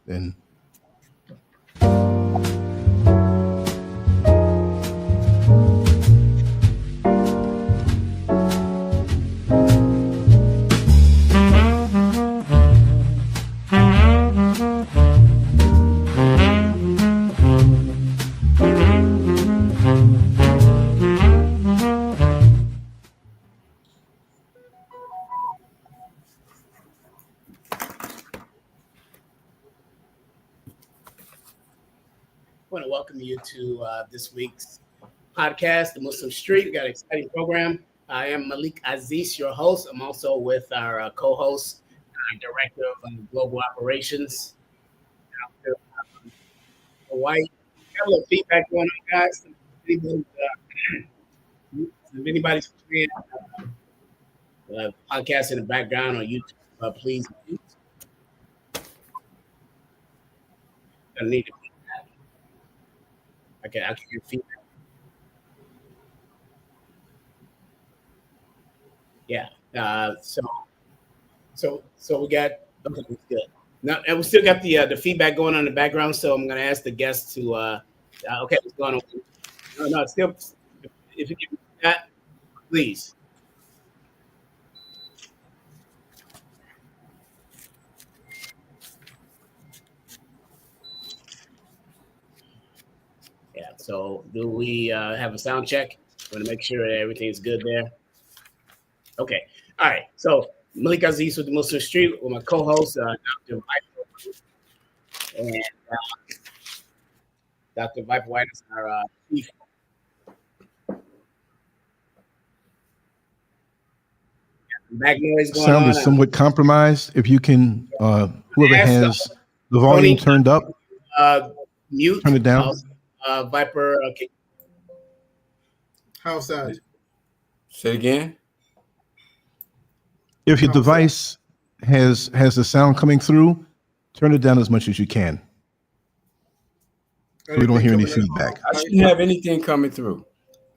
then. I want to welcome you to this week's podcast, The Muslim Street. We got an exciting program. I am Malik Aziz, your host. I'm also with our co-host, Director of Global Operations, Dr. White. Got a little feedback going on, guys. If anybody's playing podcast in the background on YouTube, please mute. I need to I can hear feedback. Yeah. So we got okay, that's good. Now, and we still got the feedback going on in the background. So I'm going to ask the guests to okay, what's going on? No, it's still. If you can do that, please. Yeah. So do we have a sound check? Want to make sure that everything's good there. Okay. All right. So Malik Aziz with the Muslim Street with my co-host Dr. Viper, and Dr. Viper White is our chief. Back noise going Sound on. is somewhat compromised. If you can, whoever has the volume turned up, mute. turn it down. Viper. Okay. How's that? Say it again. If your device has the sound coming through, turn it down as much as you can, so we don't hear any feedback. I shouldn't have anything coming through.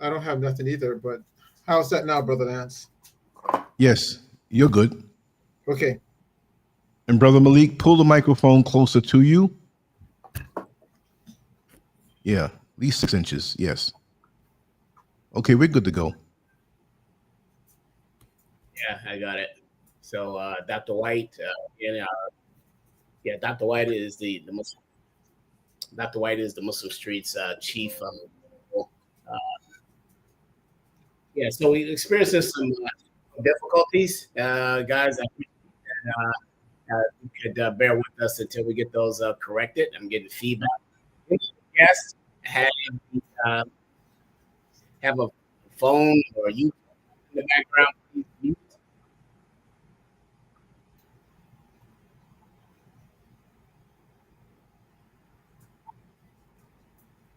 I don't have nothing either, but how's that now, Brother Lance? Yes, you're good. Okay. And Brother Malik, pull the microphone closer to you. Yeah, at least 6 inches. Yes. Okay, we're good to go. Yeah, I got it. So Dr. White, Dr. White is the Muslim. Dr. White is the Muslim Street's chief. So we experienced some difficulties, guys. I think that you could bear with us until we get those corrected. I'm getting feedback. Yes, have a phone or you in the background, please mute.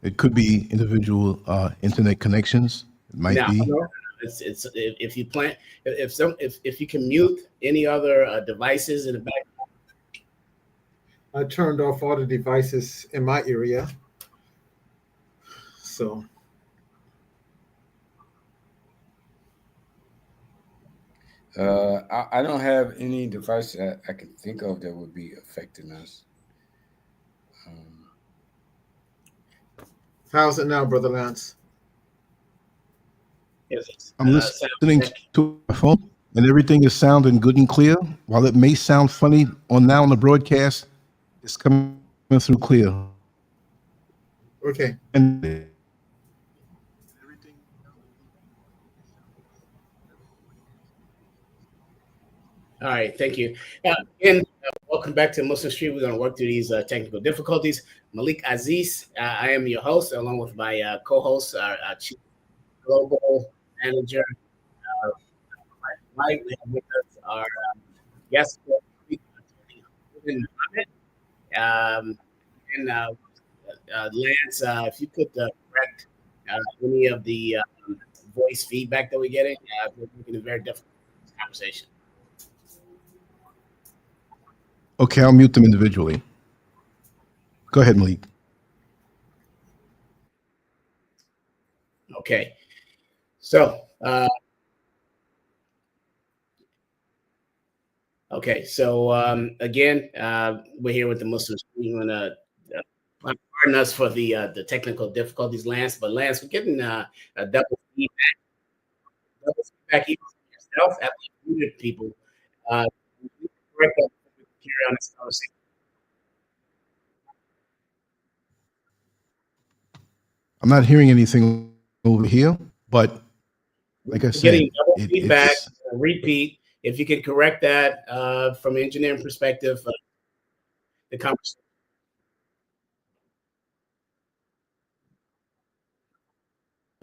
It could be individual internet connections. It might be. No. It's if you plan if you can mute any other devices in the background. I turned off all the devices in my area. So I don't have any device that I can think of that would be affecting us. how's it now, Brother Lance? I'm listening to my phone, and everything is sounding good and clear. While it may sound funny on the broadcast, it's coming through clear. Okay. And All right, thank you. And welcome back to Muslim Street. We're going to work through these technical difficulties. Malik Aziz, I am your host, along with my co-host, our chief global manager. We have with us our guest, Lance, if you could correct any of the voice feedback that we're getting, we're making a very difficult conversation. okay, I'll mute them individually. Go ahead, Malik. Okay, so Okay, so again, we're here with the Muslims. We want to pardon us for the technical difficulties, Lance. But Lance, we're getting a double feedback even from yourself after you muted people. Uh, correct that before we carry on this conversation. I'm not hearing anything over here, but like I We're getting said, double feedback. it's Repeat. If you could correct that from an engineering perspective, the conversation.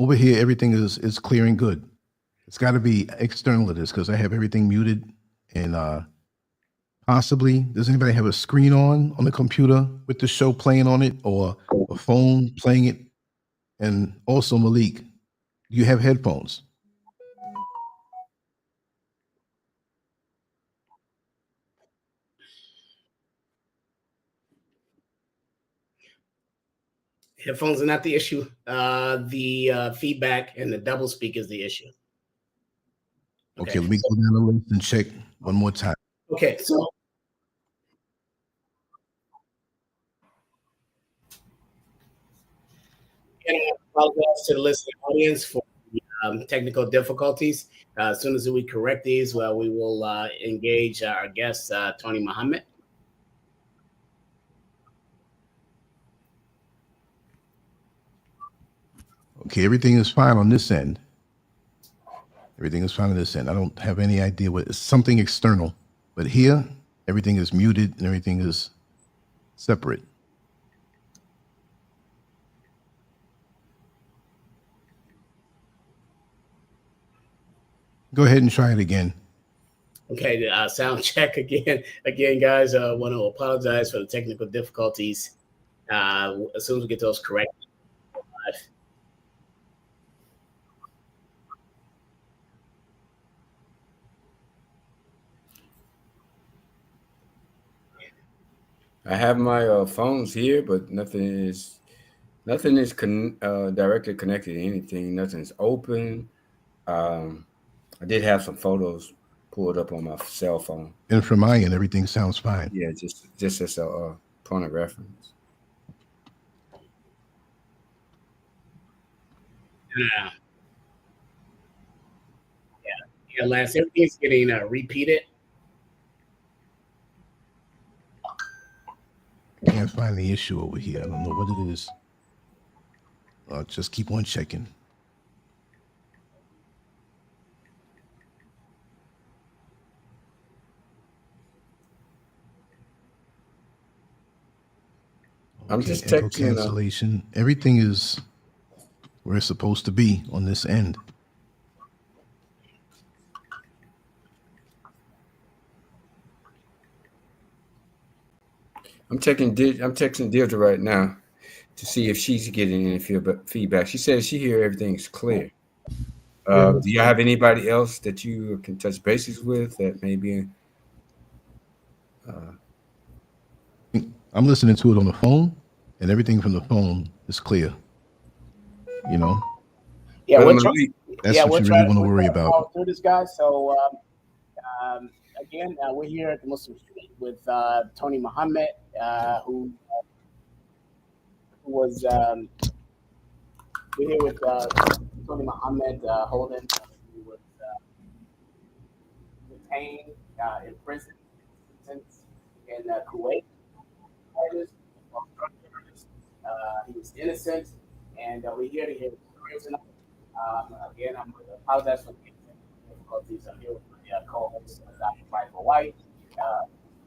over here. Everything is clear and good. It's got to be external to this because I have everything muted and possibly. Does anybody have a screen on the computer with the show playing on it or a phone playing it? And also, Malik, do you have headphones? Headphones are not the issue. The feedback and the double speak is the issue. Okay, let me go down the list and check one more time. Okay, so and I apologize to the listening audience for the technical difficulties. As soon as we correct these, well, we will engage our guest, Tony Muhammad. Okay, everything is fine on this end. Everything is fine on this end. I don't have any idea what it's something external, but here everything is muted and everything is separate. Go ahead and try it again. Okay, sound check again. Again, guys, I want to apologize for the technical difficulties. As soon as we get those correct. I have my phones here, but nothing is directly connected to anything. Nothing's open. I did have some photos pulled up on my cell phone. And from my end, everything sounds fine. Yeah, just as a point of reference. Yeah, Lance, everything's getting repeated. Can't find the issue over here. I don't know what it is. Just keep on checking. I'm just echo texting. Cancellation. Everything is where it's supposed to be on this end. I'm texting Deirdre right now to see if she's getting any feedback. She says she hear everything's clear. Do you have anybody else that you can touch bases with that maybe? I'm listening to it on the phone, and everything from the phone is clear. You know. Yeah, that's what you really want to worry about. Through this, guys. So again, we're here at the Muslim Street with Tony Muhammad, who was we're here with Tony Muhammad Holden, who was detained in prison since in Kuwait. He was innocent, and we're here to hear the stories tonight. Again, I'm going to apologize for the difficulties. I'm here with my co-host, Dr. Michael White,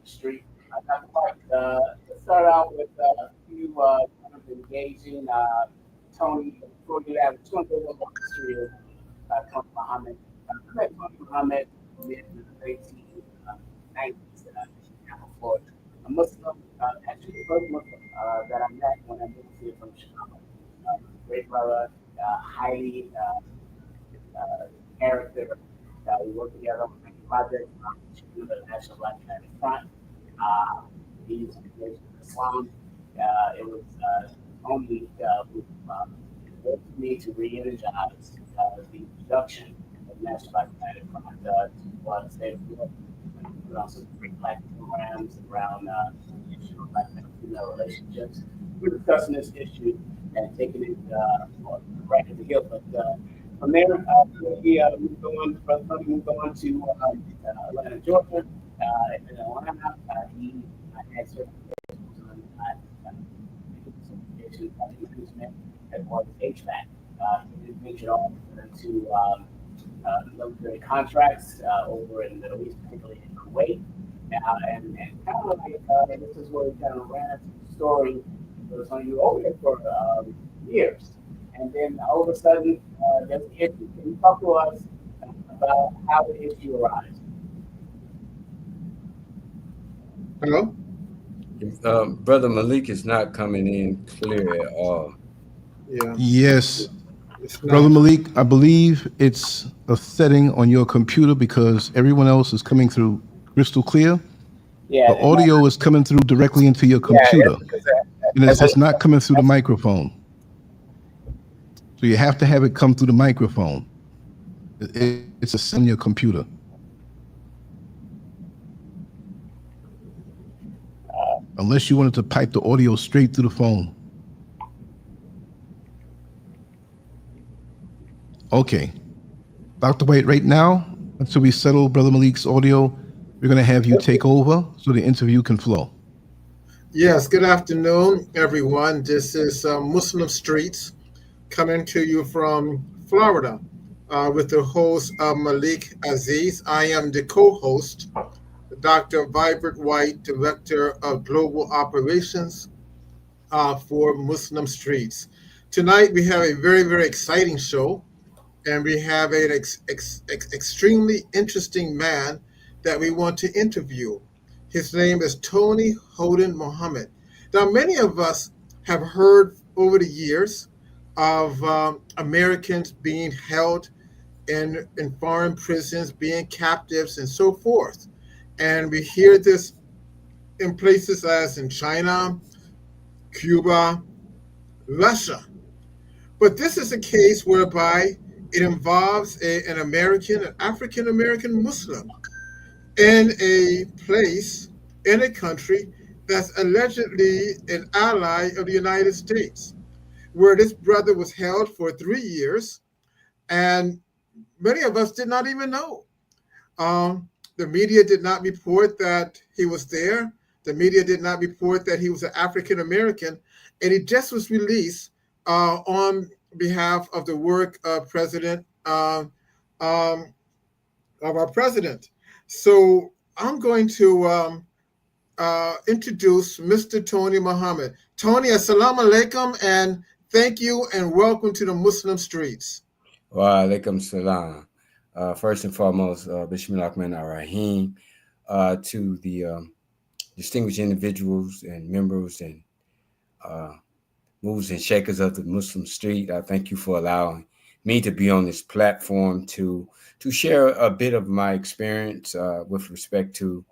Street. Dr. White, let's start out with a few kind of engaging. Tony, before you have 200 years of history of Tony Muhammad. I met Tony Muhammad in the 1890s in Florida. A Muslim, actually the first Muslim that I met when I moved here from Chicago. Great brother, highly character. We worked together on many projects, the National Black United Front. He's engaged in Islam. It was only for me to re-energize the introduction of National Black United Front to the state of Florida. working on some great black programs around the issue of black and female relationships. We're discussing this issue and taking it right to the hill. But from there, we moved on. Brother Tony moved on to Atlanta, Georgia. In Atlanta, he had certifications on certifications in management as well as HVAC. He did venture on to military contracts over in the Middle East, particularly in Kuwait. And kind of like this is where he kind of ran into the story. Was on you over there for years, and then all of a sudden there's an issue. Can you talk to us about how the issue arose? Hello? Brother Malik is not coming in clear at all. Yeah. Yes, It's Brother not. Malik, I believe it's a setting on your computer because everyone else is coming through crystal clear. Yeah, The audio is coming through directly into your computer, because and it's not coming through the microphone. So you have to have it come through the microphone. It's a setting on your computer. Unless you wanted to pipe the audio straight through the phone. Okay. Dr. White, right now, until we settle Brother Malik's audio, we're going to have you take over so the interview can flow. Yes, good afternoon, everyone. This is Muslim Streets coming to you from Florida with the host Malik Aziz. I am the co-host, Dr. Vibert White, Director of Global Operations for Muslim Streets. Tonight we have a very, very exciting show, and we have an extremely interesting man that we want to interview. His name is Tony Holden Muhammad. Now, many of us have heard over the years of Americans being held in foreign prisons, being captives, and so forth. And we hear this in places as in China, Cuba, Russia. But this is a case whereby it involves an American, an African American Muslim in a place, in a country that's allegedly an ally of the United States, where this brother was held for 3 years, and many of us did not even know. The media did not report that he was there. The media did not report that he was an African American, and he just was released on behalf of the work of of our president. So I'm going to introduce Mr. Tony Muhammad. Tony, assalamu alaikum, and thank you and welcome to the Muslim Streets. Wa alaikum salam. First and foremost, Bismillah Rahman Ar-Rahim, to the distinguished individuals and members and movers and shakers of the Muslim Street. I thank you for allowing me to be on this platform to share a bit of my experience with respect to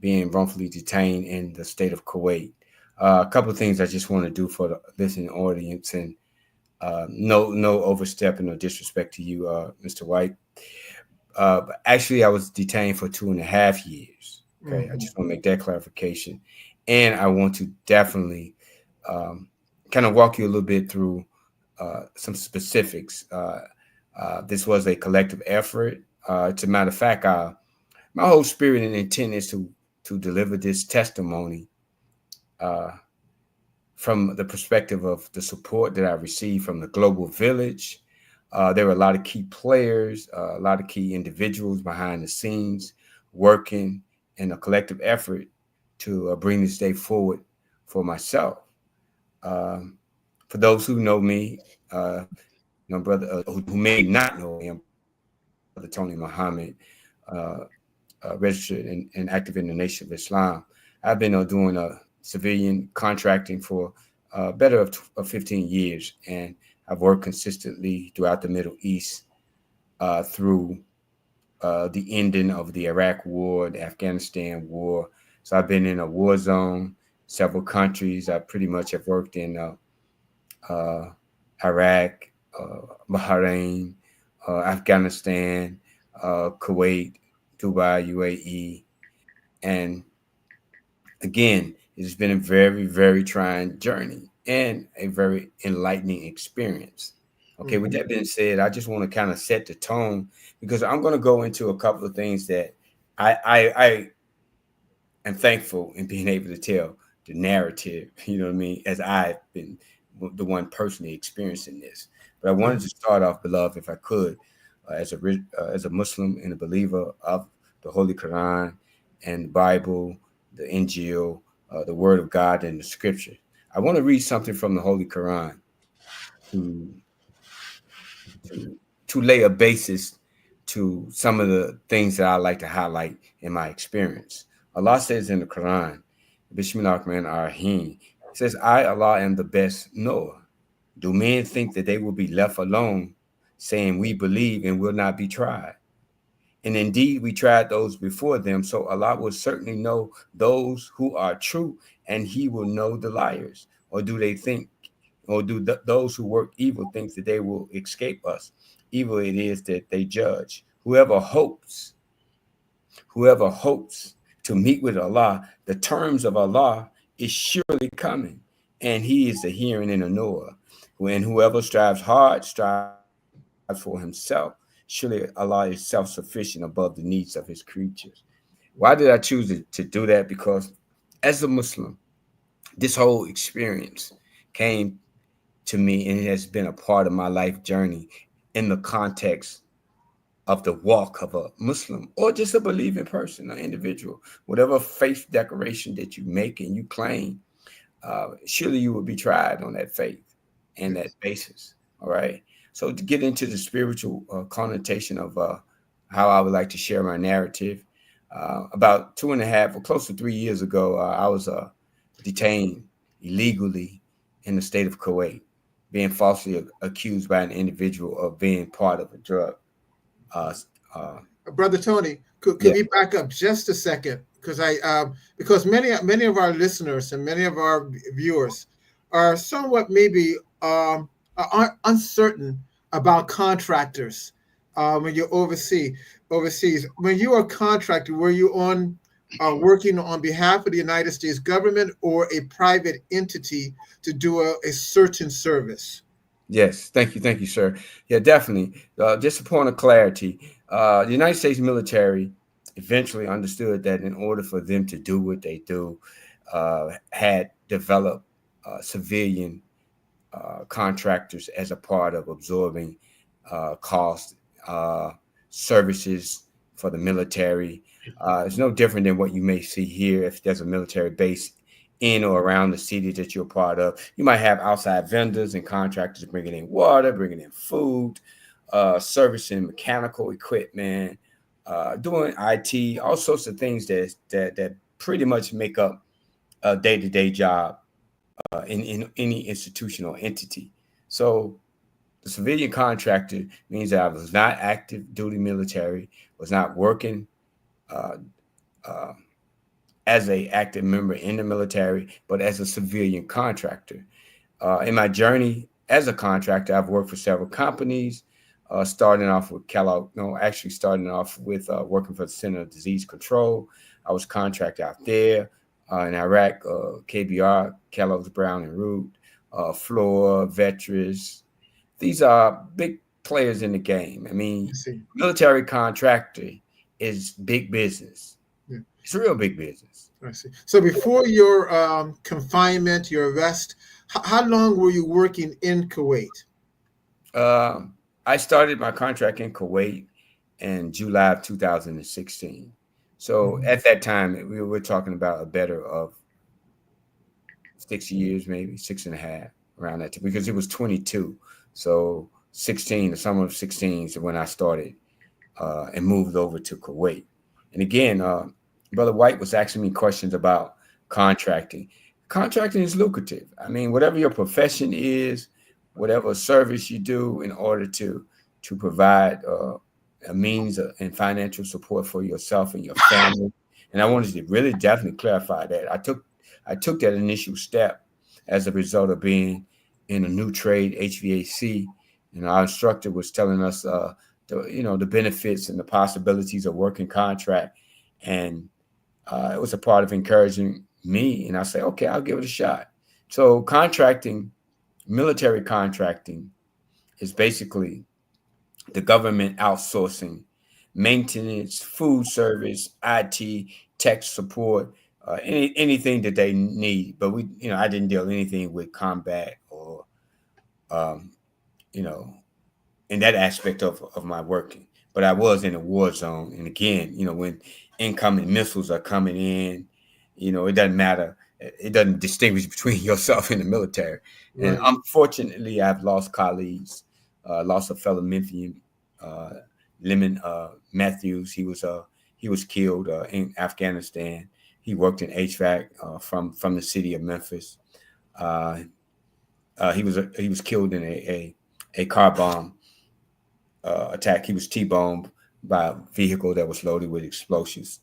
being wrongfully detained in the state of Kuwait. A couple of things I just want to do for the listening audience, and no overstepping or disrespect to you, Mr. White. But actually, I was detained for 2.5 years. Okay, I just want to make that clarification, and I want to definitely kind of walk you a little bit through some specifics. This was a collective effort. As a matter of fact, my whole spirit and intent is to deliver this testimony from the perspective of the support that I received from the global village. There were a lot of key players, a lot of key individuals behind the scenes working in a collective effort to bring this day forward for myself. For those who know me, brother, who may not know me, I'm Brother Tony Muhammad, registered and active in the Nation of Islam. I've been doing civilian contracting for better of 15 years, and I've worked consistently throughout the Middle East through the ending of the Iraq War, the Afghanistan War. So I've been in a war zone, several countries. I pretty much have worked in Iraq, Bahrain, Afghanistan, Kuwait, Dubai, UAE. And again, it's been a very, very trying journey and a very enlightening experience. Okay, with that being said, I just want to kind of set the tone because I'm going to go into a couple of things that I am thankful in being able to tell the narrative, you know what I mean, as I've been the one personally experiencing this. But I wanted to start off, beloved, if I could, as a Muslim and a believer of the Holy Quran and the Bible, the Injil, the Word of God, and the Scripture. I want to read something from the Holy Quran to lay a basis to some of the things that I like to highlight in my experience. Allah says in the Quran, Bismillah ar-Rahman ar-Rahim, it says, I, Allah, am the best knower. Do men think that they will be left alone, saying we believe and will not be tried? And indeed, we tried those before them, so Allah will certainly know those who are true, and he will know the liars. Or do they think, or do those who work evil think that they will escape us? Evil it is that they judge. Whoever hopes to meet with Allah, the terms of Allah is surely coming, and he is the hearing and the knower. When whoever strives hard, strives for himself, surely Allah is self-sufficient above the needs of his creatures. Why did I choose to do that? Because as a Muslim, this whole experience came to me and it has been a part of my life journey in the context of the walk of a Muslim or just a believing person, an individual, whatever faith declaration that you make and you claim, surely you will be tried on that faith and that basis. All right. So to get into the spiritual connotation of how I would like to share my narrative, about 2.5 or close to 3 years ago, I was detained illegally in the state of Kuwait, being falsely accused by an individual of being part of a drug. Brother Tony, could we back up just a second? Because many of our listeners and many of our viewers are somewhat maybe are uncertain about contractors when you're overseas. When you are contracted, were you working on behalf of the United States government or a private entity to do a certain service? Yes, thank you, sir. Yeah, definitely. Just a point of clarity. The United States military eventually understood that in order for them to do what they do, had developed civilian contractors as a part of absorbing cost services for the military. It's no different than what you may see here if there's a military base in or around the city that you're part of. You might have outside vendors and contractors bringing in water, bringing in food, servicing mechanical equipment, doing IT, all sorts of things that pretty much make up a day-to-day job in any institutional entity. So the civilian contractor means that I was not active duty military, was not working as a active member in the military, but as a civilian contractor. In my journey as a contractor, I've worked for several companies, starting off with working for the Center of Disease Control. I was contracted out there in Iraq, KBR, Kellogg's Brown and Root, Floor, Vetris. These are big players in the game. I mean, military contractor is big business. Yeah. It's real big business. I see. So before your confinement, your arrest, how long were you working in Kuwait? I started my contract in Kuwait in July of 2016. So at that time, we were talking about a better of 6 years, maybe 6.5 around that time, because it was 22. So 16, the summer of 16 is when I started and moved over to Kuwait. And again, Brother White was asking me questions about contracting. Contracting is lucrative. I mean, whatever your profession is, whatever service you do in order to provide a means and financial support for yourself and your family. And I wanted to really definitely clarify that. I took that initial step as a result of being in a new trade, HVAC. And our instructor was telling us the benefits and the possibilities of working contract, and it was a part of encouraging me. And I say, okay, I'll give it a shot. So military contracting is basically the government outsourcing maintenance, food service, IT, tech support, anything that they need. But I didn't deal anything with combat or, um, you know, in that aspect of my working. But I was in a war zone. And again, when incoming missiles are coming in, it doesn't matter. It doesn't distinguish between yourself and the military. Right. And unfortunately, I've lost colleagues, lost a fellow Memphian, Lemon Matthews. He was killed in Afghanistan. He worked in HVAC from the city of Memphis. He was killed in a car bomb attack. He was T-boned by a vehicle that was loaded with explosives.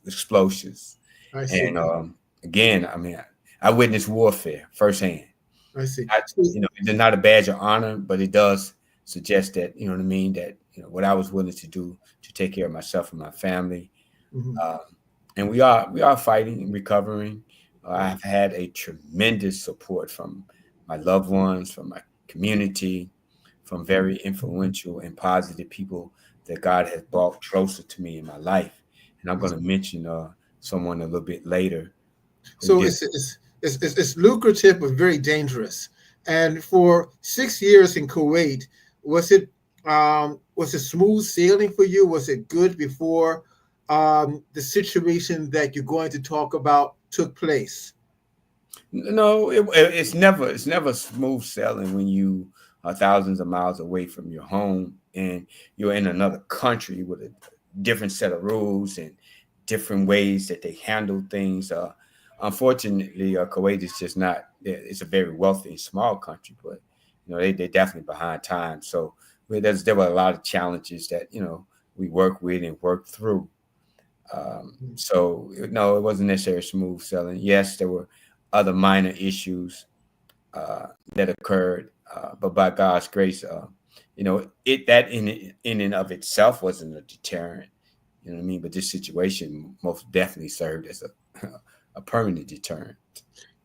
I see. And again, I mean, I witnessed warfare firsthand. I see. It's not a badge of honor, but it does suggest that, you know what I mean, that what I was willing to do to take care of myself and my family. Mhm. And we are fighting and recovering. I've had a tremendous support from my loved ones, from my community, from very influential and positive people that God has brought closer to me in my life. And I'm going to mention someone a little bit later. So it's lucrative but very dangerous. And for 6 years in Kuwait, was it smooth sailing for you? Was it good before the situation that you're going to talk about took place? No, it's never smooth sailing when you are thousands of miles away from your home and you're in another country with a different set of rules and different ways that they handle things. Unfortunately, Kuwait is just not. It's a very wealthy and small country, but they're definitely behind time. So there were a lot of challenges that we work with and work through. So no, it wasn't necessarily smooth sailing. Yes, there were other minor issues that occurred, but by God's grace, that in and of itself wasn't a deterrent. You know what I mean? But this situation most definitely served as a permanent deterrent.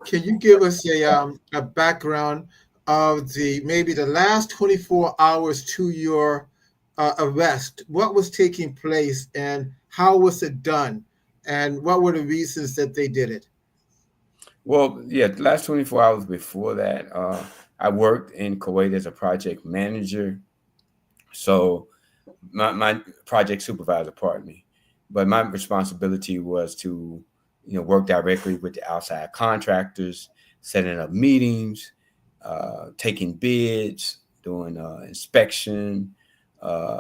Can you give us a background of maybe the last 24 hours to your arrest? What was taking place and how was it done? And what were the reasons that they did it? Well, yeah, the last 24 hours before that, I worked in Kuwait as a project manager. So my project supervisor, pardon me, but my responsibility was to, work directly with the outside contractors, setting up meetings, taking bids, doing inspection,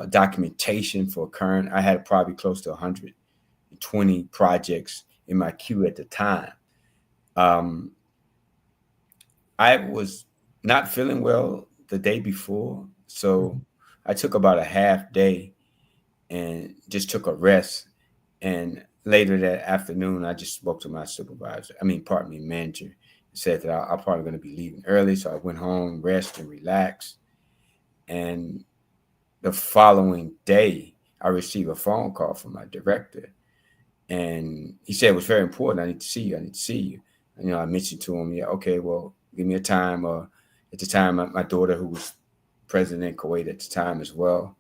documentation for current. I had probably close to 120 projects in my queue at the time. I was not feeling well the day before, so I took about a half day and just took a rest. And later that afternoon, I just spoke to my manager, said that I'm probably going to be leaving early. So I went home, rest and relax. And the following day, I received a phone call from my director. And he said it was very important. I need to see you. And, I mentioned to him, yeah, okay, well, give me a time. At the time, my daughter, who was president in Kuwait at the time as well.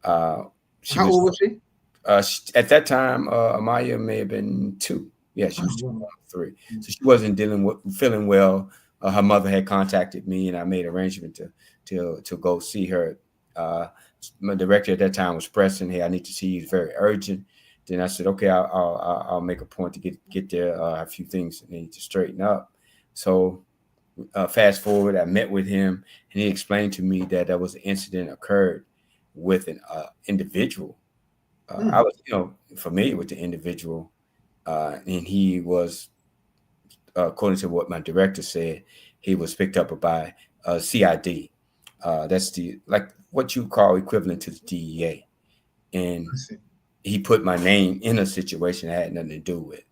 How old was she? At that time, Amaya may have been 2. Yeah, she was 2, 3. So she wasn't feeling well. Her mother had contacted me, and I made arrangement to go see her. My director at that time was pressing, "Hey, I need to see you. It's very urgent." Then I said, "Okay, I'll make a point to get there. A few things that need to straighten up." So fast forward, I met with him, and he explained to me that there was an incident occurred with an individual. I was, familiar with the individual, and he was, according to what my director said, he was picked up by CID. That's like what you call equivalent to the DEA, and he put my name in a situation that had nothing to do with.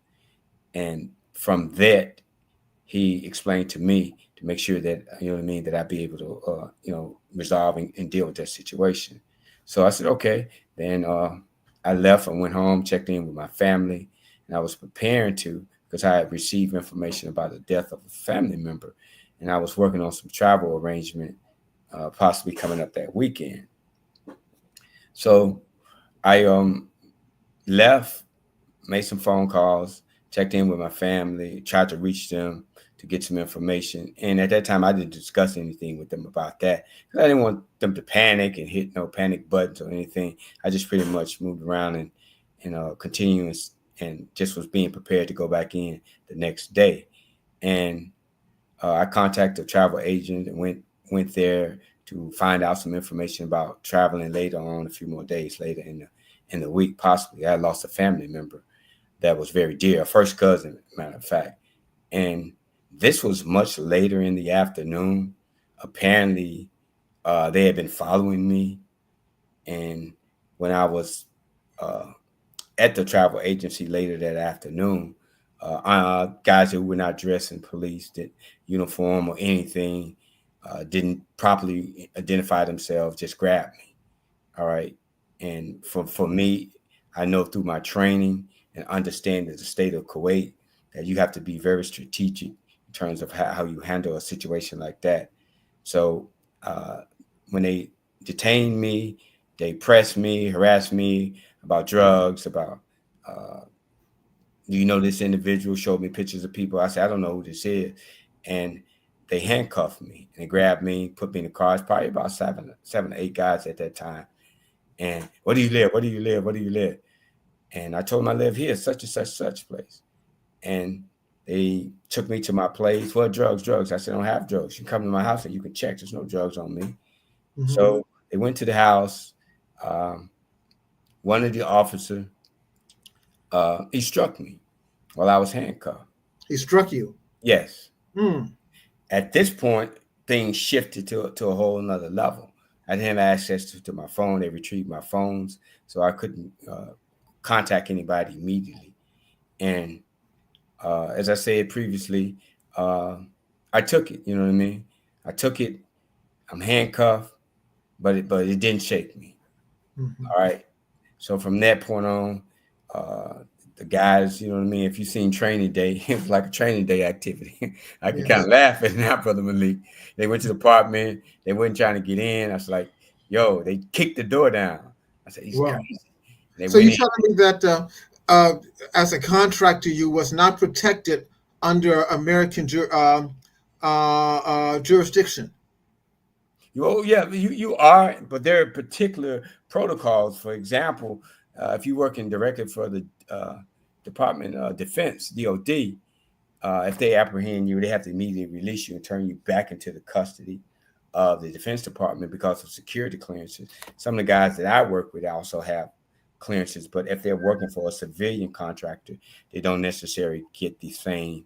And from that, he explained to me to make sure that, that I'd be able to, resolve and deal with that situation. So I said, okay. Then I left and went home, checked in with my family, and I was preparing to, because I had received information about the death of a family member, and I was working on some travel arrangement, possibly coming up that weekend. So I left, made some phone calls, checked in with my family, tried to reach them to get some information. And at that time, I didn't discuss anything with them about that, because I didn't want them to panic and hit no panic buttons or anything. I just pretty much moved around and continuing and just was being prepared to go back in the next day. And I contacted a travel agent and went there to find out some information about traveling later on, a few more days later in the week. Possibly I lost a family member that was very dear, a first cousin, matter of fact. And this was much later in the afternoon. Apparently, they had been following me. And when I was at the travel agency later that afternoon, guys who were not dressed in police uniform or anything, didn't properly identify themselves, just grabbed me. All right. And for me, I know through my training and understanding the state of Kuwait that you have to be very strategic in terms of how you handle a situation like that. So when they detained me, they pressed me, harassed me about drugs, about, this individual, showed me pictures of people. I said, I don't know who this is. And they handcuffed me and they grabbed me, put me in the car. It's probably about seven or eight guys at that time. And where do you live? Where do you live? Where do you live? And I told them I live here, such and such place. And they took me to my place. What drugs? I said, I don't have drugs. You come to my house and you can check. There's no drugs on me. Mm-hmm. So they went to the house. One of the officers, he struck me while I was handcuffed. He struck you? Yes. At this point, things shifted to a whole nother level. I didn't have access to my phone. They retrieved my phones, so I couldn't contact anybody immediately. And as I said previously, I took it. You know what I mean? I took it. I'm handcuffed, but it didn't shake me. Mm-hmm. All right. So from that point on, the guys, you know what I mean? If you've seen Training Day, it was like a Training Day activity. I can kind of laugh at it now, Brother Malik. They went to the apartment. They weren't trying to get in. I was like, yo, they kicked the door down. I said, he's crazy. So you're telling me that as a contractor, you was not protected under American jurisdiction? Oh, yeah, you are, but there are particular protocols. For example, if you're working directly for the Department of Defense, DOD, if they apprehend you, they have to immediately release you and turn you back into the custody of the Defense Department because of security clearances. Some of the guys that I work with also have clearances, but if they're working for a civilian contractor, they don't necessarily get the same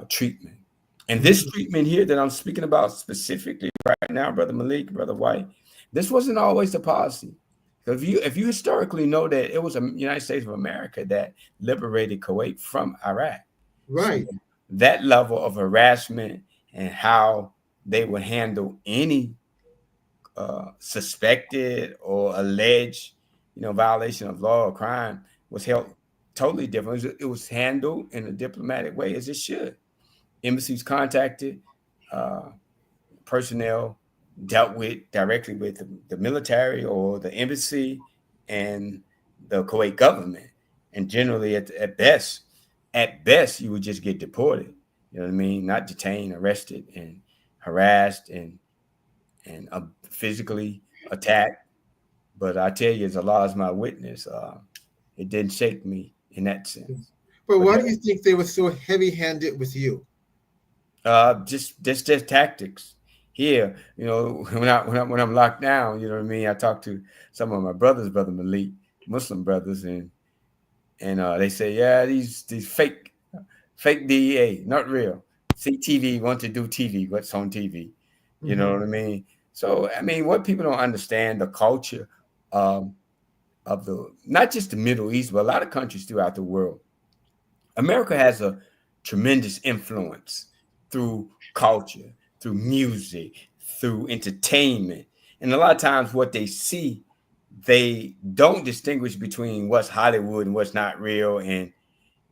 treatment. And this treatment here that I'm speaking about specifically right now, Brother Malik, Brother White, this wasn't always the policy. If you historically know that it was the United States of America that liberated Kuwait from Iraq. Right. So that level of harassment and how they would handle any suspected or alleged, violation of law or crime was held totally different. It was handled in a diplomatic way, as it should. Embassies contacted, personnel dealt directly with the military or the embassy and the Kuwait government. And generally, at best, you would just get deported. You know what I mean? Not detained, arrested, and harassed and physically attacked. But I tell you, as Allah is my witness, it didn't shake me in that sense. But why do you think they were so heavy-handed with you? Just tactics. Here, when I'm locked down, you know what I mean. I talk to some of my brothers, Brother Malik, Muslim brothers, and they say, yeah, these fake DEA, not real. See TV, want to do TV, what's on TV, you know what I mean. So I mean, what people don't understand the culture of the not just the Middle East, but a lot of countries throughout the world. America has a tremendous influence through culture, through music, through entertainment. And a lot of times what they see they don't distinguish between what's Hollywood and what's not real, and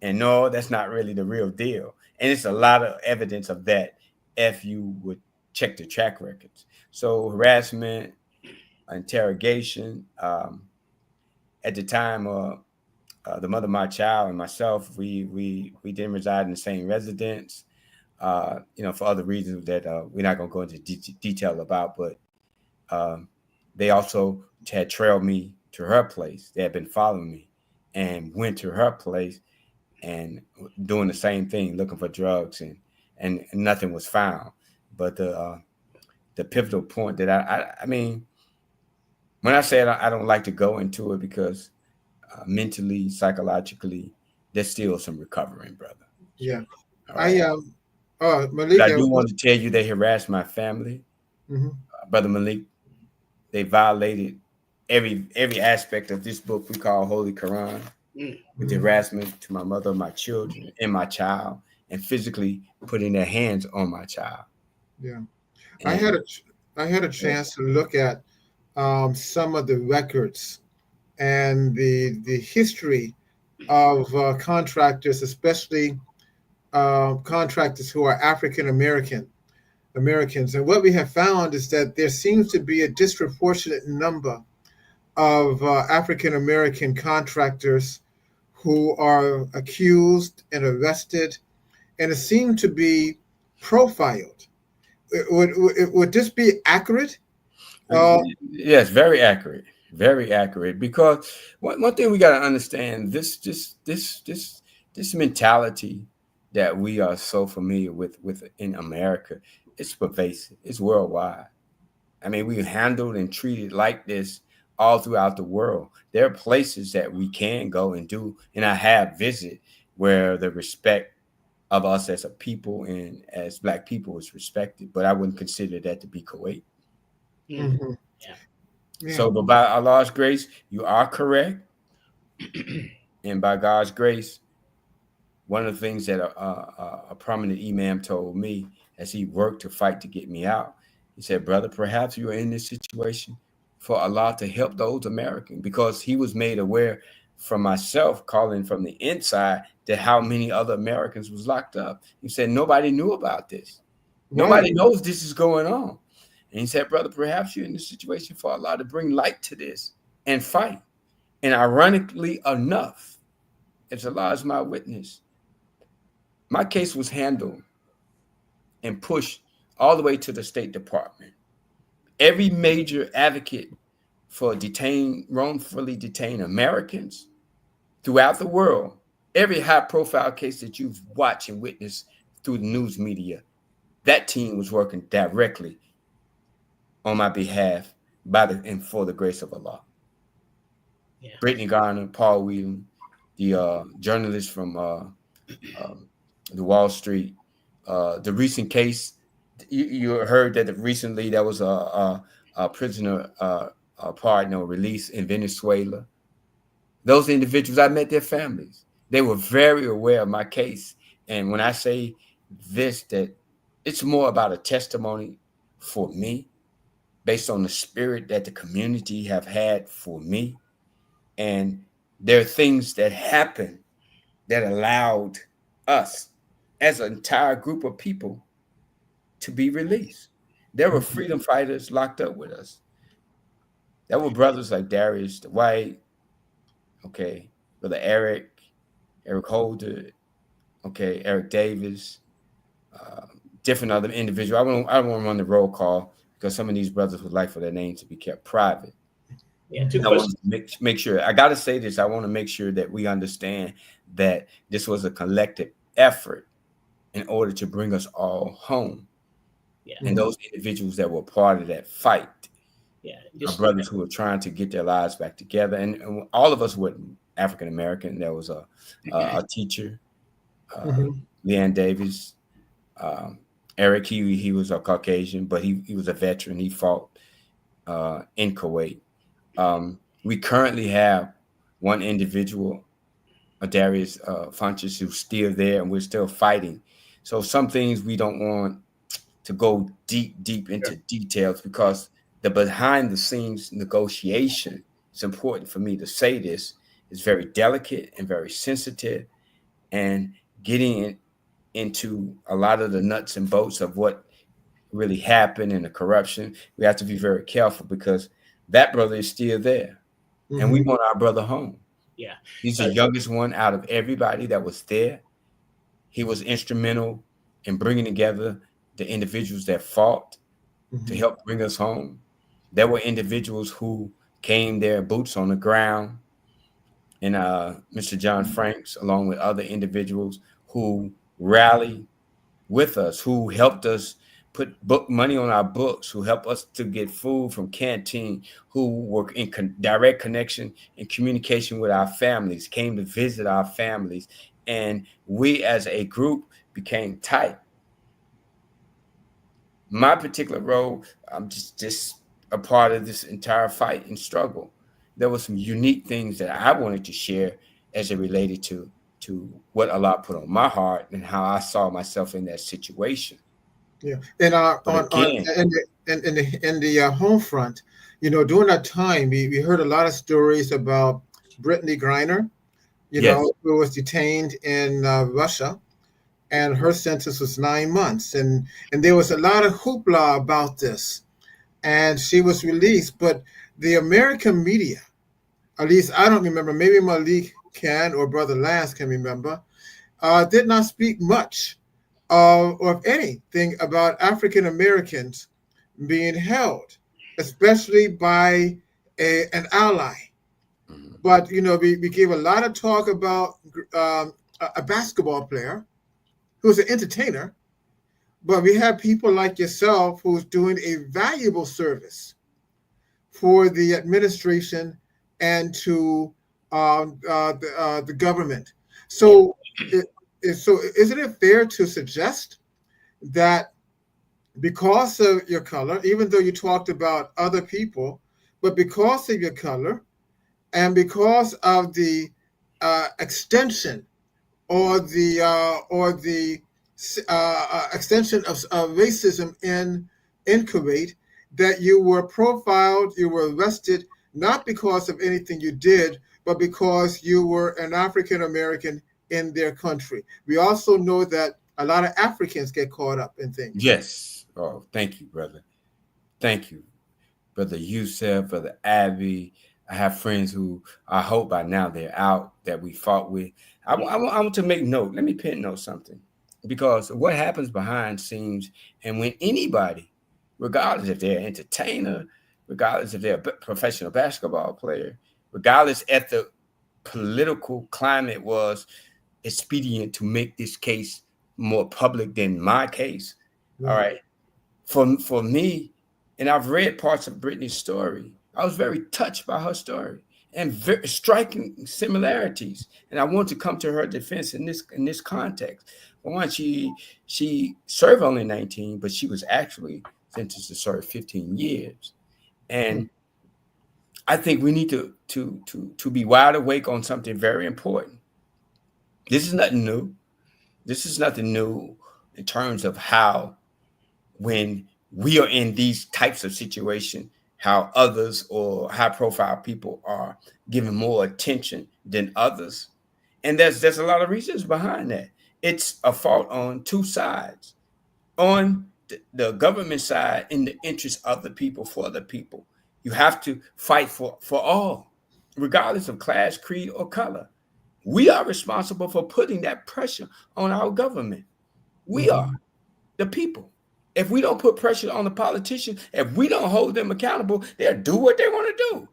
no, that's not really the real deal. And it's a lot of evidence of that if you would check the track records. So harassment, interrogation. At the time, the mother of my child and myself, we didn't reside in the same residence. For other reasons that we're not going to go into detail about, but they also had trailed me to her place. They had been following me and went to her place and doing the same thing, looking for drugs, and nothing was found. But the pivotal point that I mean, when I say I don't like to go into it, because mentally, psychologically, there's still some recovering, brother. Yeah. Right. Malik, but I do want to tell you they harassed my family. Brother Malik, they violated every aspect of this book we call Holy Quran, with harassment to my mother, my children, and my child, and physically putting their hands on my child. Yeah. And I had a chance to look at some of the records and the history of contractors, especially contractors who are African Americans. And what we have found is that there seems to be a disproportionate number of African American contractors who are accused and arrested, and it seemed to be profiled. Would this be accurate? Yes, very accurate. Very accurate. Because one thing we got to understand, this mentality that we are so familiar with in America, it's pervasive. It's worldwide. I mean, we handled and treated like this all throughout the world. There are places that we can go and do, and I have visited, where the respect of us as a people and as Black people is respected. But I wouldn't consider that to be Kuwait. Mm-hmm. Yeah. So, but by Allah's grace, you are correct. And by God's grace, one of the things that a prominent imam told me as he worked to fight to get me out, he said, brother, perhaps you are in this situation for Allah to help those Americans, because he was made aware from myself calling from the inside that how many other Americans was locked up. He said, nobody knew about this. Right. Nobody knows this is going on. And he said, brother, perhaps you're in this situation for Allah to bring light to this and fight. And ironically enough, as Allah is my witness, my case was handled and pushed all the way to the State Department. Every major advocate for wrongfully detained Americans throughout the world, every high-profile case that you've watched and witnessed through the news media, that team was working directly on my behalf and for the grace of Allah. Yeah. Brittany Garner, Paul Whelan, the journalist from the Wall Street, the recent case, you heard that recently there was a prisoner pardon release in Venezuela. Those individuals, I met their families. They were very aware of my case. And when I say this, that it's more about a testimony for me, based on the spirit that the community have had for me. And there are things that happened that allowed us as an entire group of people to be released. There were freedom fighters locked up with us. There were brothers like Darius the White, okay, Brother Eric Holder, okay, Eric Davis, different other individuals. I don't want to run the roll call because some of these brothers would like for their names to be kept private. Yeah, I want to make sure. I got to say this. I want to make sure that we understand that this was a collective effort in order to bring us all home. Yeah. And those individuals that were part of that fight, are brothers who were trying to get their lives back together. And all of us were African American. There was a teacher, Leanne Davis, Eric. He was a Caucasian, but he was a veteran. He fought in Kuwait. We currently have one individual, Darius Funches, who's still there, and we're still fighting. So some things we don't want to go deep into details, because the behind the scenes negotiation it's important for me to say this. It's very delicate and very sensitive, and getting into a lot of the nuts and bolts of what really happened and the corruption, we have to be very careful, because that brother is still there, and we want our brother home. Yeah. He's the youngest one out of everybody that was there. He was instrumental in bringing together the individuals that fought to help bring us home. There were individuals who came there, boots on the ground, and Mr. John Franks, along with other individuals who rallied with us, who helped us put book money on our books, who helped us to get food from canteen, who were in direct connection and communication with our families, came to visit our families, and we as a group became tight. My particular role, I'm just a part of this entire fight and struggle. There were some unique things that I wanted to share as it related to what Allah put on my heart and how I saw myself in that situation. Yeah, and in the home front, during that time, we heard a lot of stories about Brittany Griner, who was detained in Russia, and her sentence was 9 months, and there was a lot of hoopla about this, and she was released, but the American media, at least I don't remember, maybe Malik can or Brother Lance can remember, did not speak much of anything about African Americans being held, especially by an ally. But we gave a lot of talk about a basketball player who's an entertainer, but we have people like yourself who's doing a valuable service for the administration and to the government. So, isn't it fair to suggest that because of your color, even though you talked about other people, but because of your color and because of the extension or the extension of racism in Kuwait, that you were profiled, you were arrested, not because of anything you did, but because you were an African American in their country. We also know that a lot of Africans get caught up in things. Yes. Oh, thank you, brother. Thank you, Brother Youssef, Brother Abby. I have friends who I hope by now they're out that we fought with. I want to make note. Let me pin note something, because what happens behind scenes, and when anybody, regardless if they're an entertainer, regardless if they're a professional basketball player, regardless if the political climate was expedient to make this case more public than my case. All right. For me, and I've read parts of Brittany's story, I was very touched by her story and very striking similarities. And I want to come to her defense in this context. For one, she served only 19, but she was actually sentenced to serve 15 years. And I think we need to be wide awake on something very important. This is nothing new. This is nothing new in terms of how, when we are in these types of situations, how others or high profile people are given more attention than others. And there's a lot of reasons behind that. It's a fault on two sides. On the government side, in the interest of the people, for the people. You have to fight for all, regardless of class, creed, or color. We are responsible for putting that pressure on our government. We are the people. If we don't put pressure on the politicians, if we don't hold them accountable, they'll do what they want to do.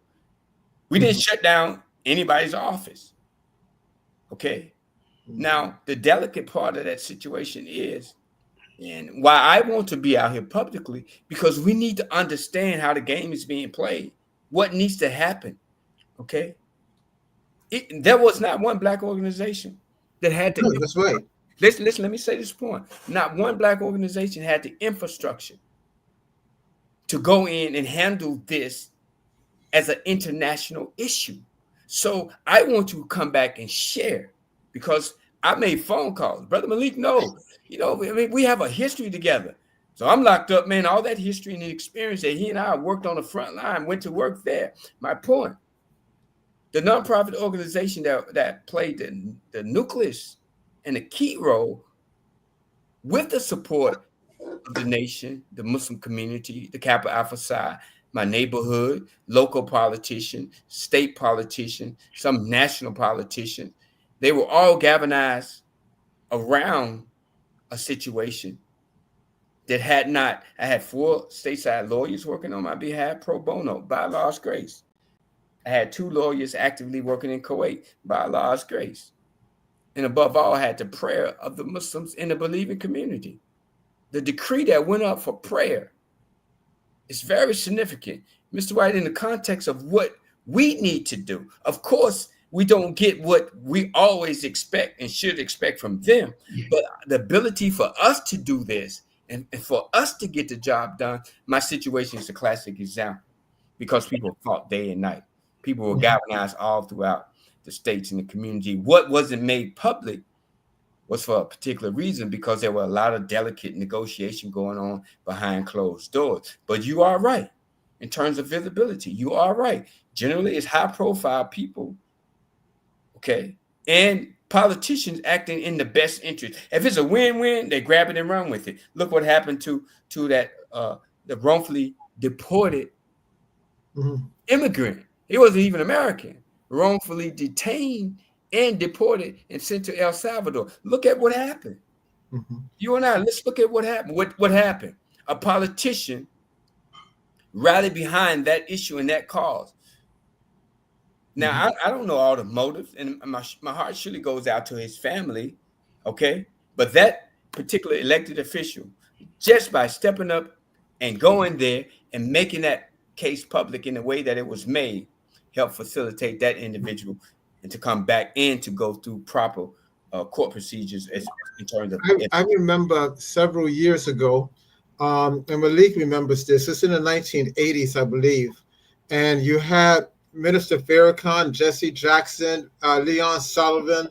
We didn't shut down anybody's office. Okay. Now, the delicate part of that situation is, and why I want to be out here publicly, because we need to understand how the game is being played, what needs to happen. Okay. There was not one Black organization that had to. That's right. Listen, let me say this point. Not one Black organization had the infrastructure to go in and handle this as an international issue. So I want to come back and share, because I made phone calls. Brother Malik knows, we have a history together. So I'm locked up, man. All that history and the experience that he and I worked on the front line, went to work there. My point, the nonprofit organization that played the nucleus and a key role with the support of the nation, the Muslim community, the Kappa Alpha Psi, my neighborhood, local politician, state politician, some national politician. They were all galvanized around a situation that I had 4 stateside lawyers working on my behalf pro bono by Allah's grace. I had 2 lawyers actively working in Kuwait by Allah's grace. And above all, I had the prayer of the Muslims in the believing community. The decree that went up for prayer is very significant, Mr. White, in the context of what we need to do. Of course, we don't get what we always expect and should expect from them, but the ability for us to do this and for us to get the job done, my situation is a classic example because people fought day and night. People were galvanized all throughout the states and the community. What wasn't made public was for a particular reason, because there were a lot of delicate negotiation going on behind closed doors. But you are right in terms of visibility. You are right. Generally, it's high profile people, okay, and politicians acting in the best interest. If it's a win-win, they grab it and run with it. Look what happened to that the wrongfully deported immigrant. He wasn't even American, wrongfully detained and deported and sent to El Salvador. Look at what happened. You and I, let's look at what happened. What happened? A politician rallied behind that issue and that cause. Now, I don't know all the motives, and my heart surely goes out to his family, okay? But that particular elected official, just by stepping up and going there and making that case public in the way that it was made, helped facilitate that individual and to come back and to go through proper court procedures in terms of. I remember several years ago, and Malik remembers this. It's in the 1980s, I believe, and you had Minister Farrakhan, Jesse Jackson, Leon Sullivan,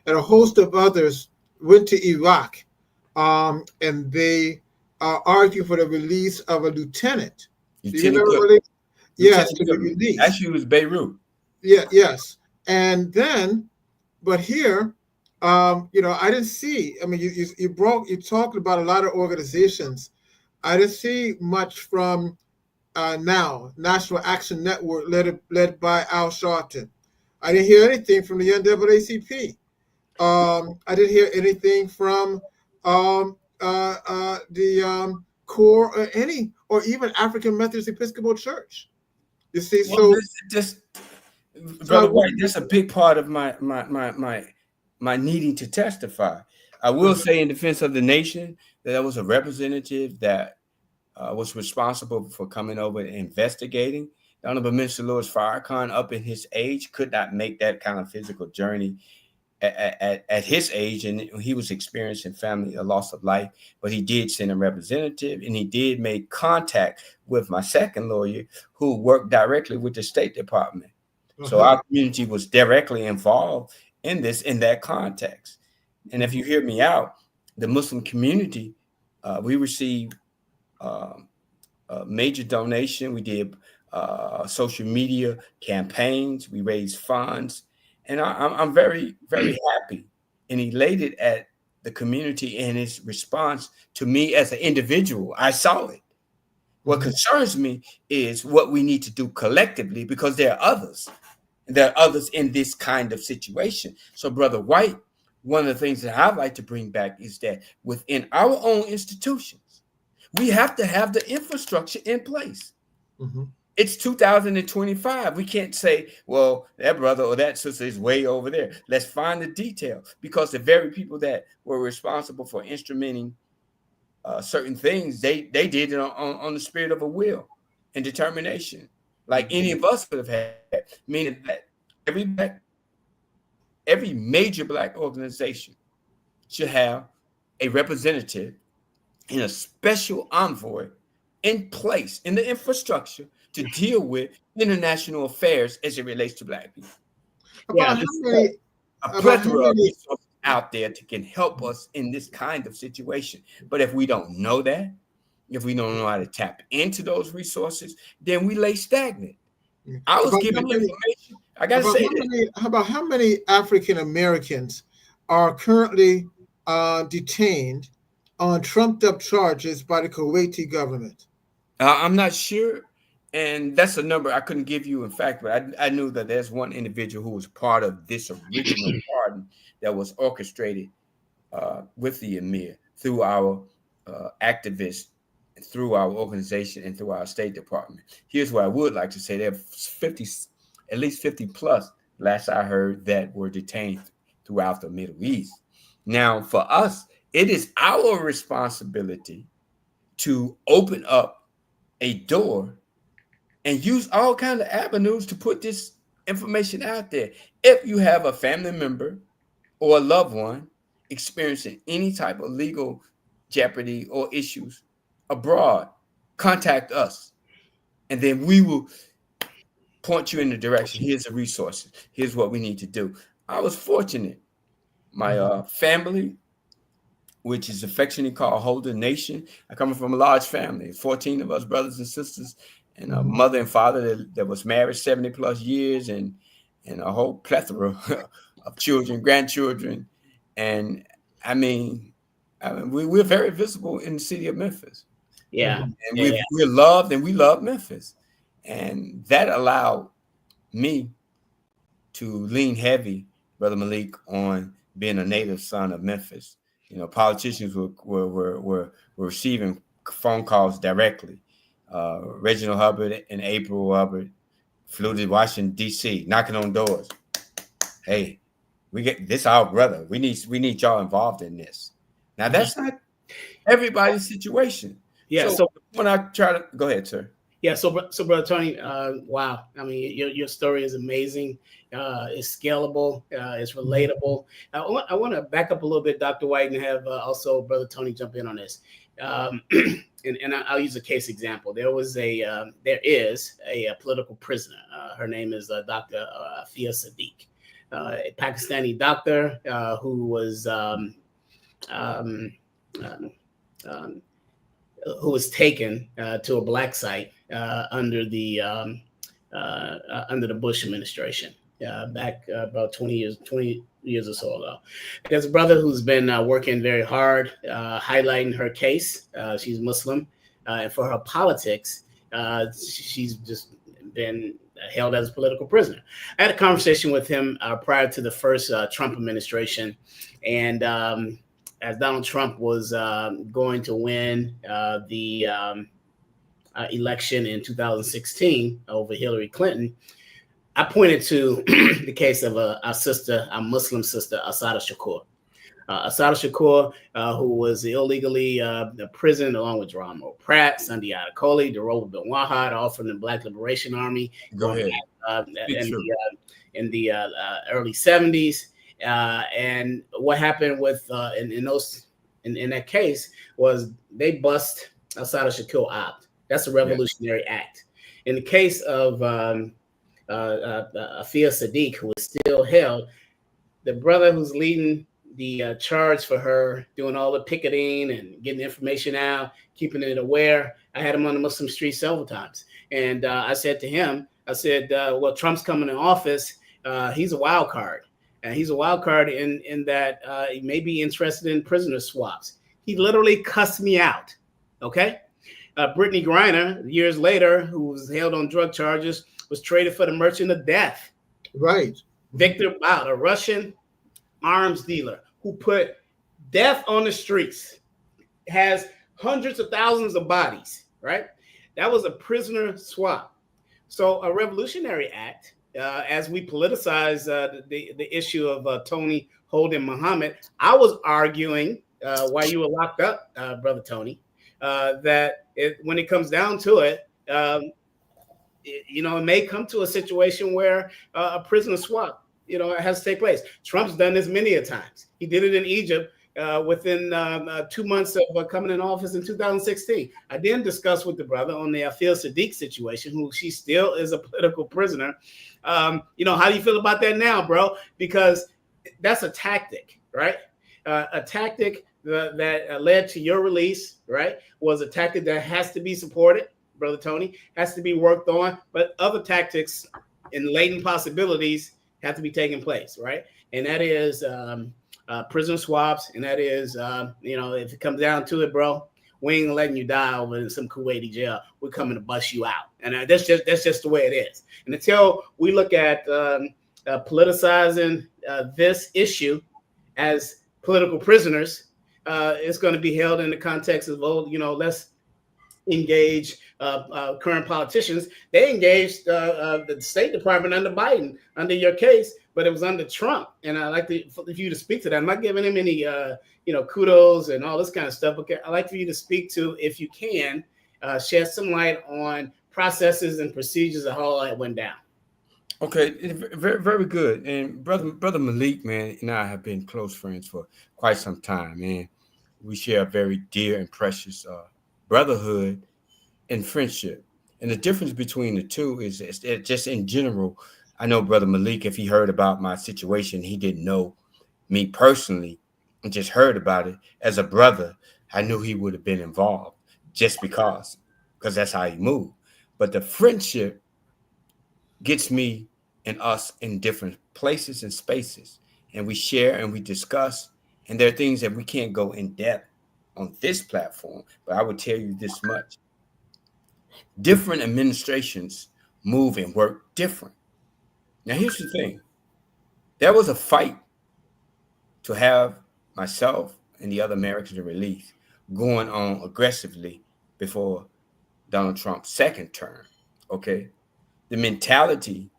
and a host of others went to Iraq, and they argued for the release of a lieutenant. Do you remember, Malik? Yes, to be released. Actually, it was Beirut. Yeah, yes. And then, but here, I didn't see. I mean, you talked about a lot of organizations. I didn't see much from NOW, National Action Network, led by Al Sharpton. I didn't hear anything from the NAACP. I didn't hear anything from the core or even African Methodist Episcopal Church. You see, Brother White, that's a big part of my needing to testify. I will say in defense of the nation that there was a representative that was responsible for coming over and investigating. The Honorable Minister Louis Farrakhan, up in his age, could not make that kind of physical journey at his age, and he was experiencing a loss of life, but he did send a representative, and he did make contact with my second lawyer who worked directly with the State Department. So our community was directly involved in that context. And if you hear me out, the Muslim community, we received a major donation. We did social media campaigns. We raised funds. And I'm very, very happy and elated at the community and its response to me as an individual. I saw it. What concerns me is what we need to do collectively, because there are others. There are others in this kind of situation. So, Brother White, one of the things that I'd like to bring back is that within our own institutions, we have to have the infrastructure in place. It's 2025. We can't say, well, that brother or that sister is way over there. Let's find the detail, because the very people that were responsible for instrumenting certain things, they did it on the spirit of a will and determination, like any of us could have had, meaning that every major Black organization should have a representative and a special envoy in place in the infrastructure to deal with international affairs as it relates to Black people. Yeah, a plethora of resources out there that can help us in this kind of situation. But if we don't know that, if we don't know how to tap into those resources, then we lay stagnant. I was given information. I got to say that. How many African Americans are currently detained on trumped up charges by the Kuwaiti government? I'm not sure, and that's a number I couldn't give you. In fact, but I knew that there's one individual who was part of this original pardon that was orchestrated with the emir through our activists, through our organization, and through our State Department. Here's what I would like to say: there are at least 50 plus, last I heard, that were detained throughout the Middle East. Now, for us, it is our responsibility to open up a door and use all kinds of avenues to put this information out there. If you have a family member or a loved one experiencing any type of legal jeopardy or issues abroad, contact us, and then we will point you in the direction. Here's the resources. Here's what we need to do. I was fortunate. My family, which is affectionately called Holden Nation. I come from a large family, 14 of us brothers and sisters, and a mother and father that was married 70 plus years, and a whole plethora of children, grandchildren. And I mean we're very visible in the city of Memphis. Yeah. And we're loved, and we love Memphis. And that allowed me to lean heavy, Brother Malik, on being a native son of Memphis. You know, politicians were receiving phone calls directly. Reginald Hubbard and April Hubbard flew to Washington, D.C., knocking on doors. Hey, we get this our brother. We need y'all involved in this. Now, that's not everybody's situation. Yeah. So when I try to go ahead, sir. Yeah. So Brother Tony, wow. I mean, your story is amazing. It's scalable. It's relatable. I want to back up a little bit, Dr. White, and have also Brother Tony jump in on this. And I'll use a case example. There is a political prisoner. Her name is Dr. Afia Sadiq, a Pakistani doctor who was taken to a black site under the Bush administration back about 20 years or so ago. There's a brother who's been working very hard, highlighting her case. She's Muslim, and for her politics, she's just been held as a political prisoner. I had a conversation with him prior to the first Trump administration, and as Donald Trump was going to win the election in 2016 over Hillary Clinton, I pointed to the case of our Muslim sister, Asada Shakur. Asada Shakur, who was illegally imprisoned along with Geronimo Pratt, Sundiata Kohli, Deroba bin Wahad, all from the Black Liberation Army. Go ahead. In the early 70s. And what happened with in that case was they bust Asada Shakur out. That's a revolutionary act. In the case of Afia Sadiq, who is still held, the brother who's leading the charge for her, doing all the picketing and getting information out, keeping it aware. I had him on the Muslim street several times. And I said to him, well, Trump's coming in office. He's a wild card. And he's a wild card in that he may be interested in prisoner swaps. He literally cussed me out. Okay. Brittany Griner, years later, who was held on drug charges, was traded for the merchant of death. Right. Victor Bout, a Russian arms dealer who put death on the streets, has hundreds of thousands of bodies, right? That was a prisoner swap. So a revolutionary act, as we politicize the issue of Tony holding Muhammad, I was arguing while you were locked up, Brother Tony, that when it comes down to it, it may come to a situation where a prisoner swap, it has to take place. Trump's done this many a times. He did it in Egypt within 2 months of coming in office in 2016. I didn't discuss with the brother on the Afia Sadiq situation, who she still is a political prisoner. How do you feel about that now, bro? Because that's a tactic, right? A tactic that led to your release, right, was a tactic that has to be supported, Brother Tony, has to be worked on. But other tactics and latent possibilities have to be taking place, right? And that is prisoner swaps, and that is if it comes down to it, bro, we ain't letting you die over in some Kuwaiti jail. We're coming to bust you out, and that's just the way it is. And until we look at politicizing this issue as political prisoners, it's going to be held in the context of, let's engage current politicians. They engaged the State Department under Biden, under your case, but it was under Trump. And I'd like for you to speak to that. I'm not giving him any, kudos and all this kind of stuff. Okay, I'd like for you to speak to, if you can, shed some light on processes and procedures of how that went down. Okay, very, very good. And brother Malik, man, and I have been close friends for quite some time, man. We share a very dear and precious brotherhood and friendship. And the difference between the two is just in general. I know brother Malik, if he heard about my situation, he didn't know me personally and just heard about it. As a brother, I knew he would have been involved just because that's how he moved. But the friendship gets me and us in different places and spaces, and we share and we discuss, and there are things that we can't go in depth on this platform, but I would tell you this much. Different administrations move and work different. Now, here's the thing. There was a fight to have myself and the other Americans released going on aggressively before Donald Trump's second term, okay? The mentality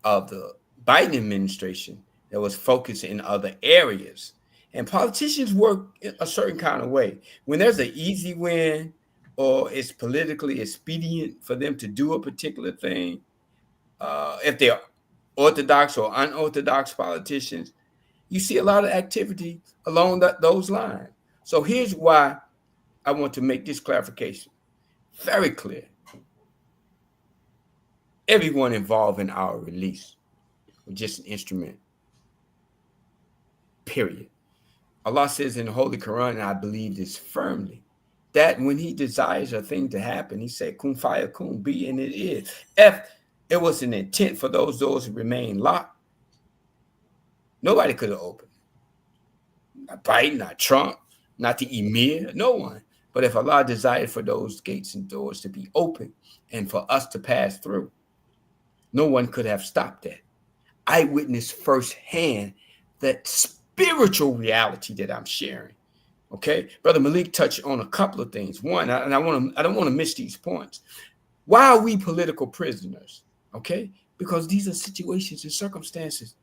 of the Biden administration that was focused in other areas. And politicians work a certain kind of way. When there's an easy win or it's politically expedient for them to do a particular thing, if they're orthodox or unorthodox politicians, you see a lot of activity along those lines. So here's why I want to make this clarification very clear. Everyone involved in our release was just an instrument, period. Allah says in the Holy Quran, and I believe this firmly, that when he desires a thing to happen, he said, kun fayakun, be, and it is. If it was an intent for those doors to remain locked, nobody could have opened. Not Biden, not Trump, not the emir, no one. But if Allah desired for those gates and doors to be open and for us to pass through, no one could have stopped that. I witnessed firsthand that spiritual reality that I'm sharing. Okay, brother Malik touched on a couple of things. One, I don't want to miss these points. Why are we political prisoners? Okay, because these are situations and circumstances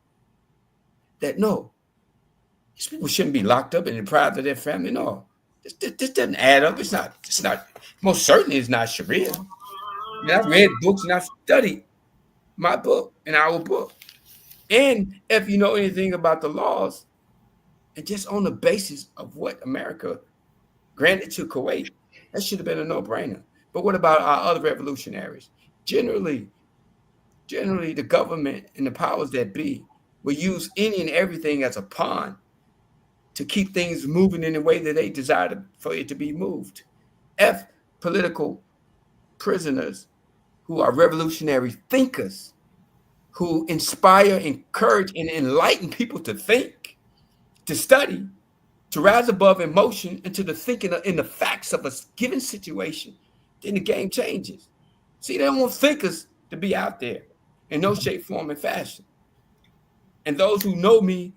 that these people shouldn't be locked up and deprived of their family. No, this doesn't add up. It's not. Most certainly, it's not Sharia. I mean, I've read books and I've studied my book and our book. And if you know anything about the laws, and just on the basis of what America granted to Kuwait, that should have been a no-brainer. But what about our other revolutionaries? Generally, the government and the powers that be will use any and everything as a pawn to keep things moving in the way that they desire for it to be moved. If political prisoners who are revolutionary thinkers, who inspire, encourage, and enlighten people to think, to study, to rise above emotion into the thinking in the facts of a given situation, then the game changes. See, they don't want thinkers to be out there in no shape, form, and fashion. And those who know me,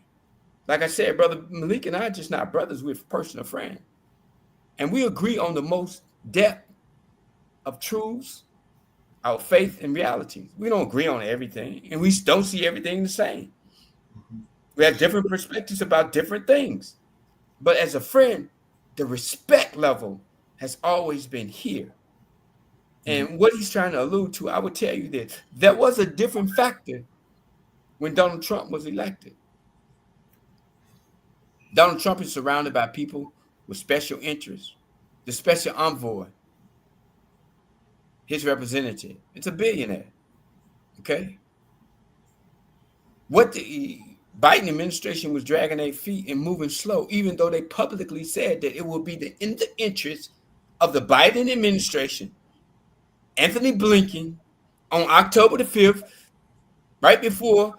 like I said, brother Malik and I are just not brothers, we're personal friends. And we agree on the most depth of truths, our faith and realities. We don't agree on everything, and we don't see everything the same. We have different perspectives about different things. But as a friend, the respect level has always been here. And what he's trying to allude to, I would tell you this. There was a different factor when Donald Trump was elected. Donald Trump is surrounded by people with special interests. The special envoy, his representative, it's a billionaire. Okay? What the Biden administration was dragging their feet and moving slow, even though they publicly said that it will be in the interest of the Biden administration, Anthony Blinken, on October the 5th, right before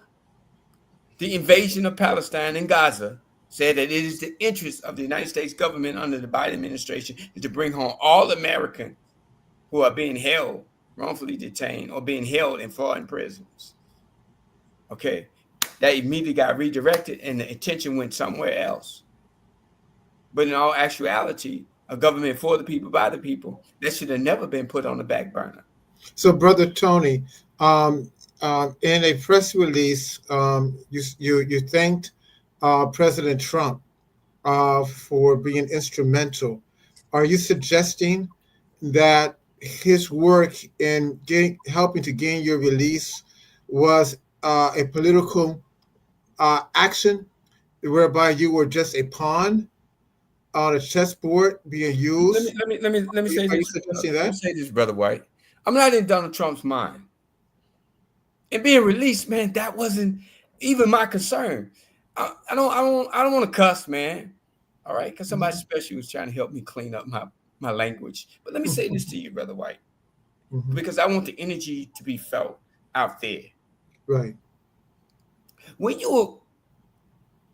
the invasion of Palestine and Gaza, said that it is the interest of the United States government under the Biden administration is to bring home all Americans who are being held, wrongfully detained, or being held in foreign prisons. Okay, that immediately got redirected and the attention went somewhere else. But in all actuality, a government for the people, by the people, that should have never been put on the back burner. So, Brother Tony, in a press release, you thanked President Trump for being instrumental. Are you suggesting that his work in helping to gain your release was a political action, whereby you were just a pawn on a chessboard being used? Let me say Are you this. suggesting Let me that? say this, Brother White. I'm not in Donald Trump's mind. And being released, man, that wasn't even my concern. I don't want to cuss, man. All right, because somebody special was trying to help me clean up my language. But let me say this to you, Brother White, because I want the energy to be felt out there. Right. When you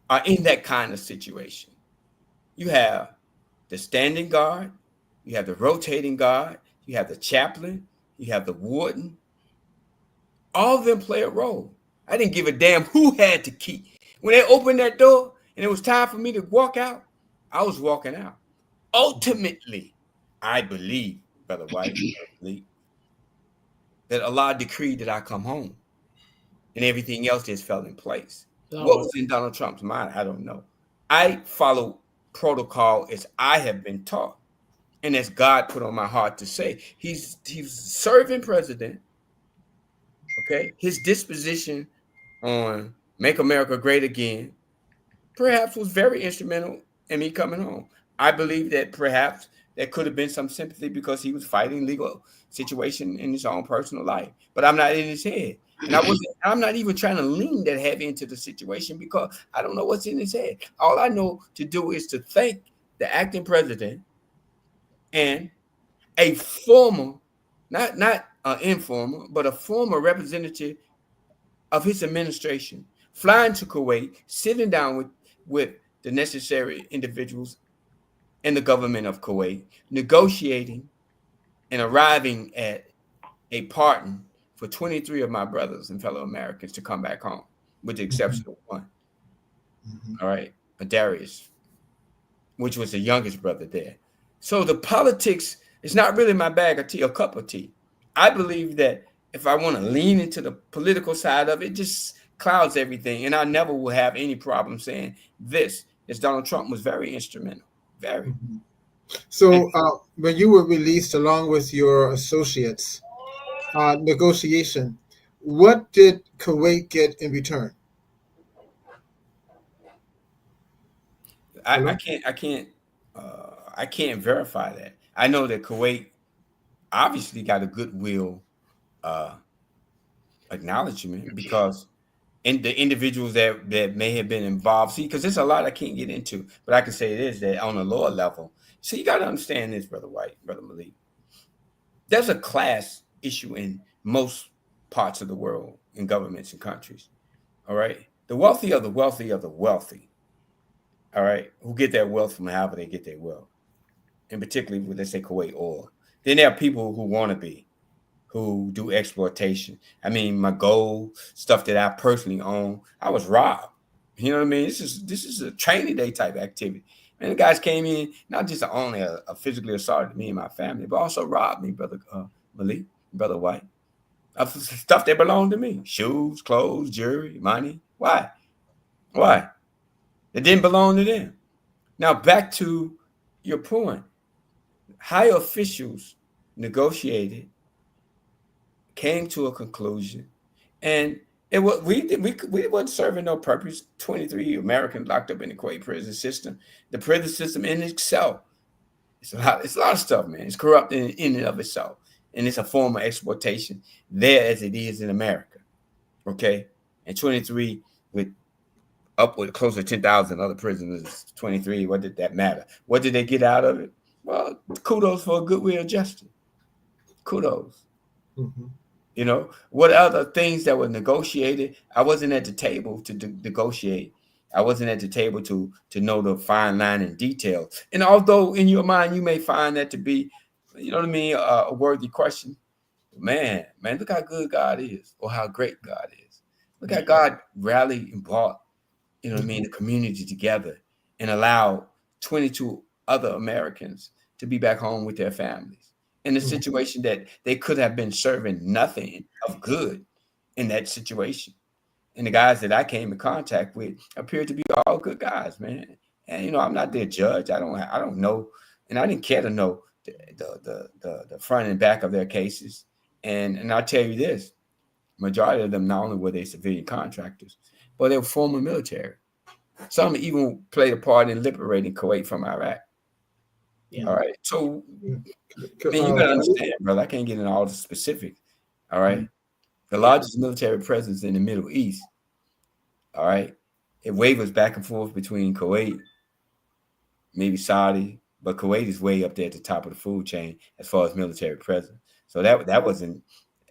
are in that kind of situation, you have the standing guard, you have the rotating guard, you have the chaplain, you have the warden. All of them play a role. I didn't give a damn who had the key. When they opened that door and it was time for me to walk out, I was walking out. Ultimately, I believe, Brother White, that Allah decreed that I come home and everything else just fell in place. What was in Donald Trump's mind? I don't know. I follow protocol as I have been taught and as God put on my heart to say. He's serving president. Okay, his disposition on Make America Great Again perhaps was very instrumental in me coming home. I believe that perhaps there could have been some sympathy because he was fighting legal situation in his own personal life. But I'm not in his head. And I'm not even trying to lean that heavy into the situation because I don't know what's in his head. All I know to do is to thank the acting president and a former, not informal, but a former representative of his administration, flying to Kuwait, sitting down with the necessary individuals in the government of Kuwait, negotiating and arriving at a pardon for 23 of my brothers and fellow Americans to come back home, with the exception of one. All right, Darius, which was the youngest brother there. So the politics is not really my bag of tea, a cup of tea. I believe that if I want to lean into the political side of it, it just clouds everything. And I never will have any problem saying this, as Donald Trump was very instrumental. Very. So when you were released along with your associates, negotiation, what did Kuwait get in return? I can't verify that. I know that Kuwait obviously got a goodwill acknowledgement because the individuals that may have been involved. See, because there's a lot I can't get into, but I can say this, that on a lower level. So you got to understand this, Brother White, Brother Malik. There's a class issue in most parts of the world, in governments and countries. All right. The wealthy of the wealthy of the wealthy. All right. Who get their wealth from however they get their wealth. And particularly with, let's say, Kuwait oil. Then there are people who want to be, who do exploitation. I mean, my gold, stuff that I personally own, I was robbed. You know what I mean? This is a training day type activity. And the guys came in, not just only physically assaulted me and my family, but also robbed me, Brother Malik, Brother White, of stuff that belonged to me. Shoes, clothes, jewelry, money. Why? It didn't belong to them. Now, back to your point. High officials negotiated, came to a conclusion, and it was we wasn't serving no purpose. 23 Americans locked up in the Kuwait prison system. The prison system in itself, it's a lot of stuff, man. It's corrupt in and of itself, and it's a form of exploitation there as it is in America. Okay, and 23 with upward close to 10,000 other prisoners. 23. What did that matter? What did they get out of it? Well, kudos for a goodwill gesture. Kudos. You know, what other things that were negotiated? I wasn't at the table to negotiate. I wasn't at the table to know the fine line and detail. And although in your mind you may find that to be, you know what I mean, a worthy question, man, look how good God is, or how great God is. Look how God rallied and brought, you know what I mean, the community together and allowed 22 other Americans to be back home with their families in a situation that they could have been serving nothing of good in that situation. And the guys that I came in contact with appeared to be all good guys, man. And you know, I'm not their judge. I don't know, and I didn't care to know the front and back of their cases. And I'll tell you this: majority of them not only were they civilian contractors, but they were former military. Some even played a part in liberating Kuwait from Iraq. Yeah. All right. So, man, you gotta understand, brother. I can't get into all the specifics. All right. The largest military presence in the Middle East. All right. It wavers back and forth between Kuwait, maybe Saudi, but Kuwait is way up there at the top of the food chain as far as military presence. So that wasn't,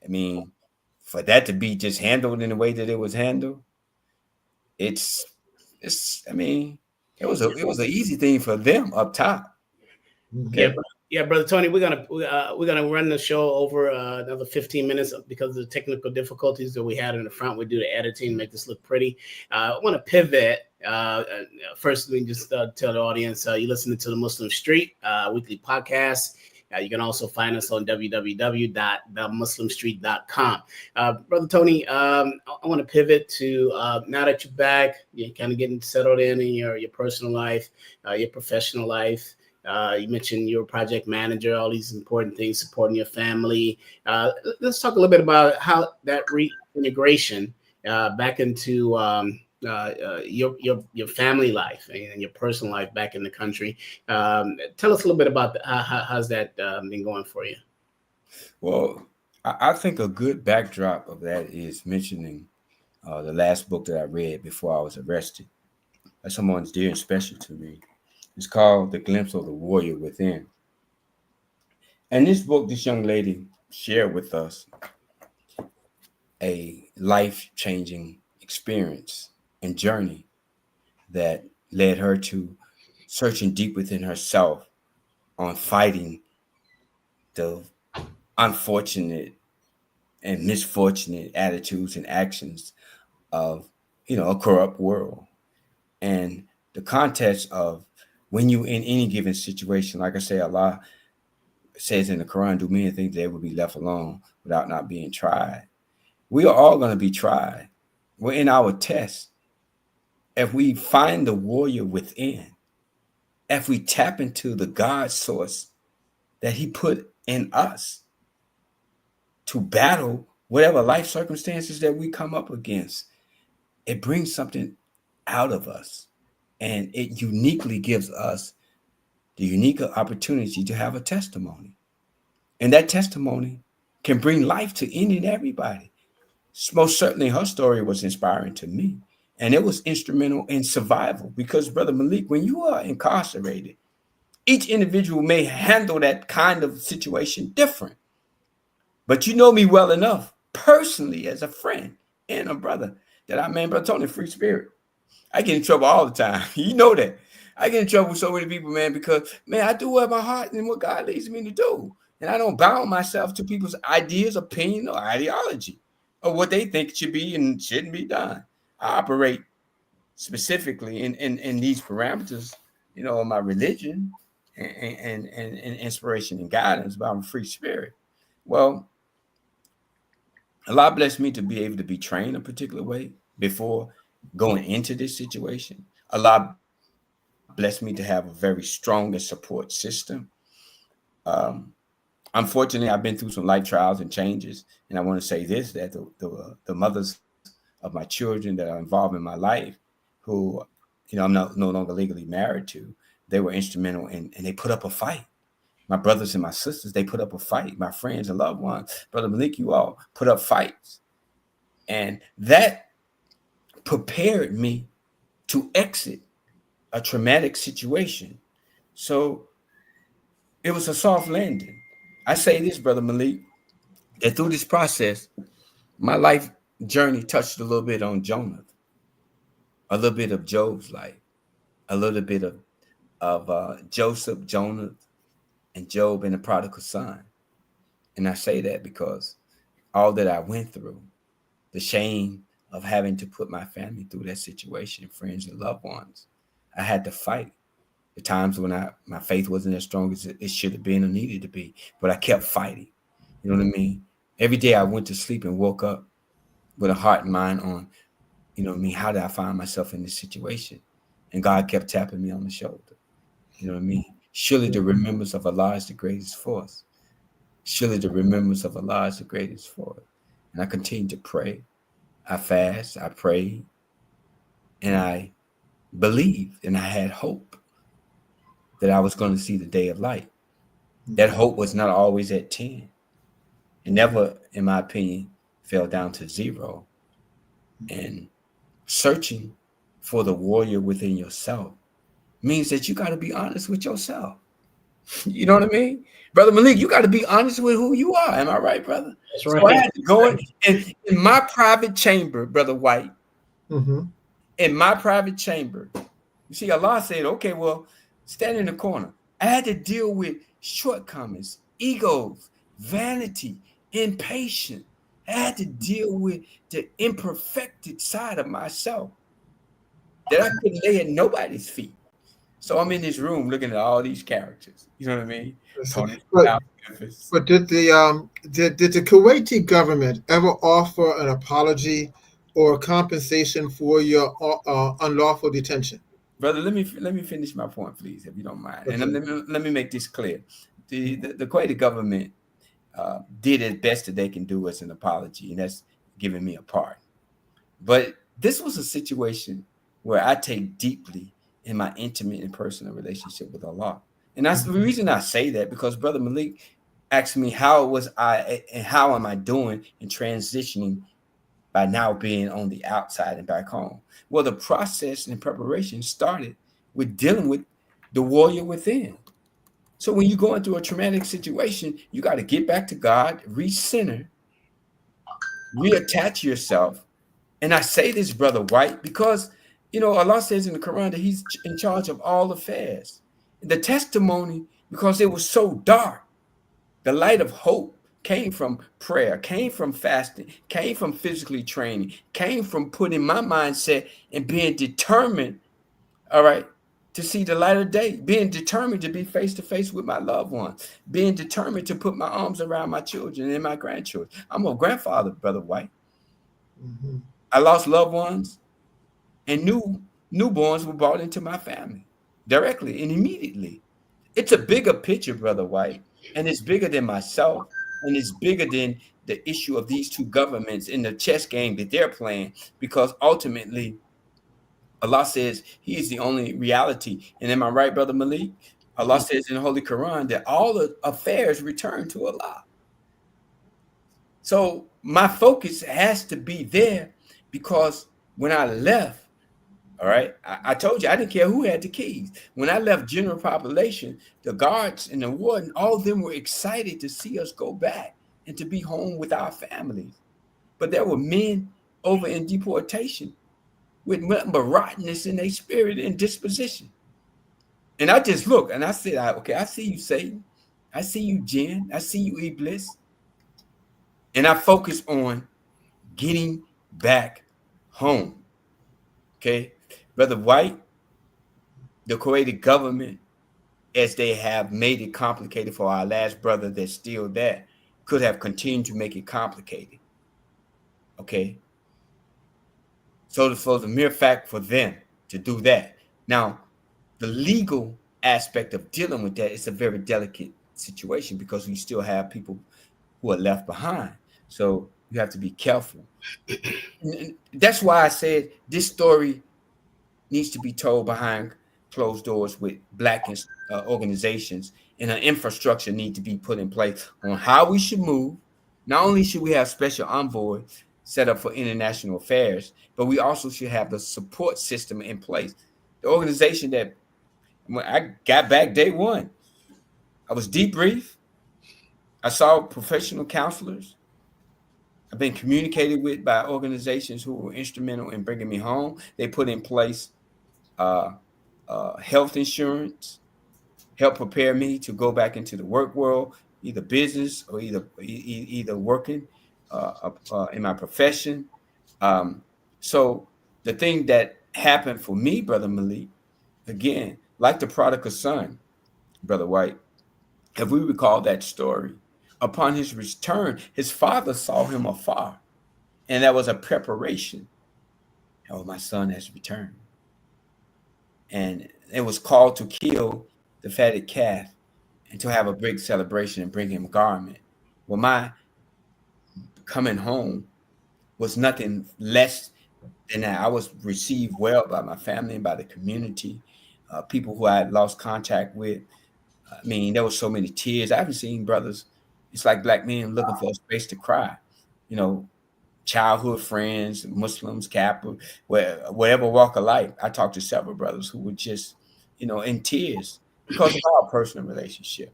I mean, for that to be just handled in the way that it was handled, it's I mean, it was an easy thing for them up top. Okay? Yeah, brother Tony, we're gonna run the show over another 15 minutes because of the technical difficulties that we had in the front. We do the editing, make this look pretty. I want to pivot. First, let me just tell the audience you're listening to the Muslim Street weekly podcast. You can also find us on www.themuslimstreet.com. Brother Tony, I want to pivot to now that you're back, you're kind of getting settled in your personal life, your professional life. You mentioned you're a project manager, all these important things, supporting your family. Let's talk a little bit about how that reintegration back into your family life and your personal life back in the country. Tell us a little bit about how's that been going for you? Well, I think a good backdrop of that is mentioning the last book that I read before I was arrested. That's someone's dear and special to me. It's called The Glimpse of the Warrior Within. And this book, this young lady shared with us a life-changing experience and journey that led her to searching deep within herself on fighting the unfortunate and misfortunate attitudes and actions of, you know, a corrupt world. And the context of when you in any given situation, like I say, Allah says in the Quran, do many things they will be left alone without not being tried. We are all going to be tried. We're in our test. If we find the warrior within, if we tap into the God source that he put in us to battle whatever life circumstances that we come up against, it brings something out of us. And it uniquely gives us the unique opportunity to have a testimony. And that testimony can bring life to any and everybody. Most certainly her story was inspiring to me. And it was instrumental in survival because, Brother Malik, when you are incarcerated, each individual may handle that kind of situation different. But you know me well enough personally as a friend and a brother that Brother Tony, free spirit. I get in trouble all the time. You know that. I get in trouble with so many people, man, because, man, I do what my heart and what God leads me to do. And I don't bound myself to people's ideas, opinion, or ideology or what they think should be and shouldn't be done. I operate specifically in these parameters, you know, of my religion and inspiration and guidance, but I'm a free spirit. Well, Allah blessed me to be able to be trained a particular way before going into this situation. Allah blessed me to have a very strong and support system. Unfortunately, I've been through some life trials and changes, and I want to say this, that the mothers of my children that are involved in my life, who, you know, I'm no longer legally married to, they were instrumental and they put up a fight. My brothers and my sisters, they put up a fight. My friends and loved ones, Brother Malik, you all put up fights. And that prepared me to exit a traumatic situation. So it was a soft landing. I say this, Brother Malik, that through this process, my life journey touched a little bit on Jonah, a little bit of Job's life, a little bit of Joseph, Jonah, and Job and the prodigal son. And I say that because all that I went through, the shame of having to put my family through that situation, friends and loved ones, I had to fight. The times when my faith wasn't as strong as it should have been or needed to be, but I kept fighting. You know what I mean? Every day I went to sleep and woke up with a heart and mind on, you know what I mean, how did I find myself in this situation? And God kept tapping me on the shoulder. You know what I mean? Surely the remembrance of Allah is the greatest force. Surely the remembrance of Allah is the greatest force. And I continued to pray. I fast, I prayed, and I believed, and I had hope that I was going to see the day of light. That hope was not always at 10. It never, in my opinion, fell down to 0. And searching for the warrior within yourself means that you got to be honest with yourself. You know what I mean? Brother Malik, you got to be honest with who you are. Am I right, brother? That's right. So I had to go in my private chamber, Brother White, in my private chamber. You see, Allah said, okay, well, stand in the corner. I had to deal with shortcomings, egos, vanity, impatience. I had to deal with the imperfected side of myself that I couldn't lay at nobody's feet. So I'm in this room looking at all these characters. You know what I mean? But did the Kuwaiti government ever offer an apology or compensation for your unlawful detention? Brother, let me finish my point, please, if you don't mind. Okay. And let me make this clear. The Kuwaiti government did as best that they can do as an apology, and that's giving me a pardon. But this was a situation where I take deeply in my intimate and personal relationship with Allah. And that's the reason I say that, because Brother Malik asked me how was I and how am I doing in transitioning by now being on the outside and back home. Well, the process and preparation started with dealing with the warrior within. So when you go into a traumatic situation, you got to get back to God, recenter, reattach yourself. And I say this, Brother White, because, you know, Allah says in the Quran that he's in charge of all affairs. The testimony, because it was so dark, the light of hope came from prayer, came from fasting, came from physically training, came from putting my mindset and being determined, all right, to see the light of day, being determined to be face to face with my loved ones, being determined to put my arms around my children and my grandchildren. I'm a grandfather, Brother White. I lost loved ones, and newborns were brought into my family directly and immediately. It's a bigger picture, Brother White, and it's bigger than myself, and it's bigger than the issue of these two governments in the chess game that they're playing, because ultimately Allah says he is the only reality. And am I right, Brother Malik? Allah says in the Holy Quran that all the affairs return to Allah. So my focus has to be there, because when I left, all right, I told you I didn't care who had the keys. When I left general population, the guards and the warden, all of them were excited to see us go back and to be home with our families. But there were men over in deportation with nothing but rottenness in their spirit and disposition. And I just looked and I said, okay, I see you, Satan. I see you, Jinn. I see you, Iblis. And I focus on getting back home. Okay, Brother White, the Kuwaiti government, as they have made it complicated for our last brother that's still there, could have continued to make it complicated. Okay. So for the mere fact for them to do that. Now, the legal aspect of dealing with that is a very delicate situation, because we still have people who are left behind. So you have to be careful. And that's why I said this story needs to be told behind closed doors with Black organizations, and an infrastructure need to be put in place on how we should move. Not only should we have special envoys set up for international affairs, but we also should have the support system in place. The organization that when I got back day one, I was debriefed. I saw professional counselors. I've been communicated with by organizations who were instrumental in bringing me home. They put in place health insurance, help prepare me to go back into the work world, either business or either working in my profession. So the thing that happened for me, Brother Malik, again, like the prodigal son, Brother White, if we recall that story, upon his return, his father saw him afar, and that was a preparation. Oh, my son has returned. And it was called to kill the fatted calf and to have a big celebration and bring him a garment. Well, my coming home was nothing less than that. I was received well by my family and by the community, people who I had lost contact with. I mean, there were so many tears. I haven't seen brothers. It's like black men looking for a space to cry. You know, childhood friends, Muslims, Kappa, whatever walk of life. I talked to several brothers who were just, in tears because of our personal relationship.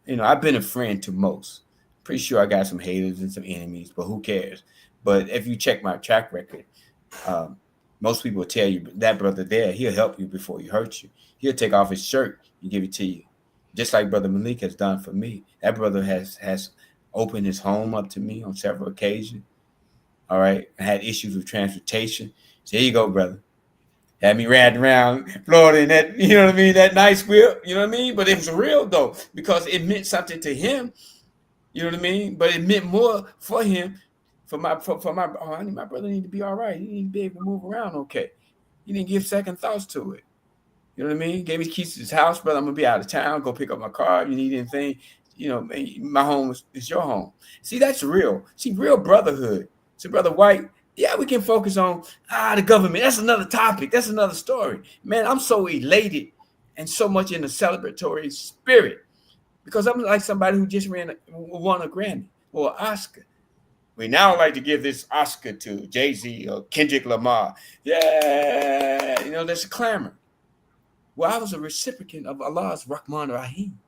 I've been a friend to most. Pretty sure I got some haters and some enemies, but who cares? But if you check my track record, most people will tell you that brother there, he'll help you before he hurts you. He'll take off his shirt and give it to you, just like Brother Malik has done for me. That brother has opened his home up to me on several occasions. All right. I had issues with transportation. So here you go, brother. Had me riding around Florida in that, you know what I mean? That nice whip, you know what I mean? But it was real though, because it meant something to him. You know what I mean? But it meant more for him, I need my brother need to be all right. He need to be able to move around okay. He didn't give second thoughts to it. You know what I mean? Gave me the keys to his house, brother. I'm gonna be out of town. Go pick up my car. If you need anything, my home is your home. See, that's real. See, real brotherhood. So, Brother White, yeah, we can focus on the government. That's another topic. That's another story. Man, I'm so elated and so much in the celebratory spirit because I'm like somebody who just won a Grammy or an Oscar. We now like to give this Oscar to Jay-Z or Kendrick Lamar. Yeah, there's a clamor. Well, I was a recipient of Allah's Rahman Rahim.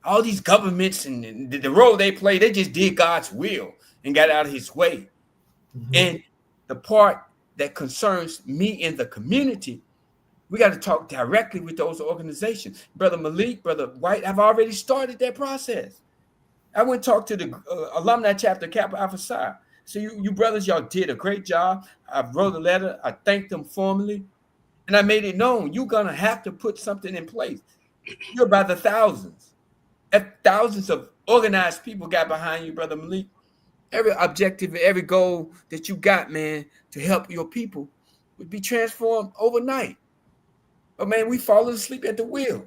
All these governments and the role they play, they just did God's will and got out of his way. Mm-hmm. And the part that concerns me in the community, we got to talk directly with those organizations. Brother Malik, Brother White, I've already started that process. I went and talked to the alumni chapter, Kappa Alpha Psi. So you brothers, y'all did a great job. I wrote a letter. I thanked them formally. And I made it known, you're going to have to put something in place. You're by the thousands. If thousands of organized people got behind you, Brother Malik, every objective, every goal that you got, man, to help your people would be transformed overnight. But, man, we falling asleep at the wheel.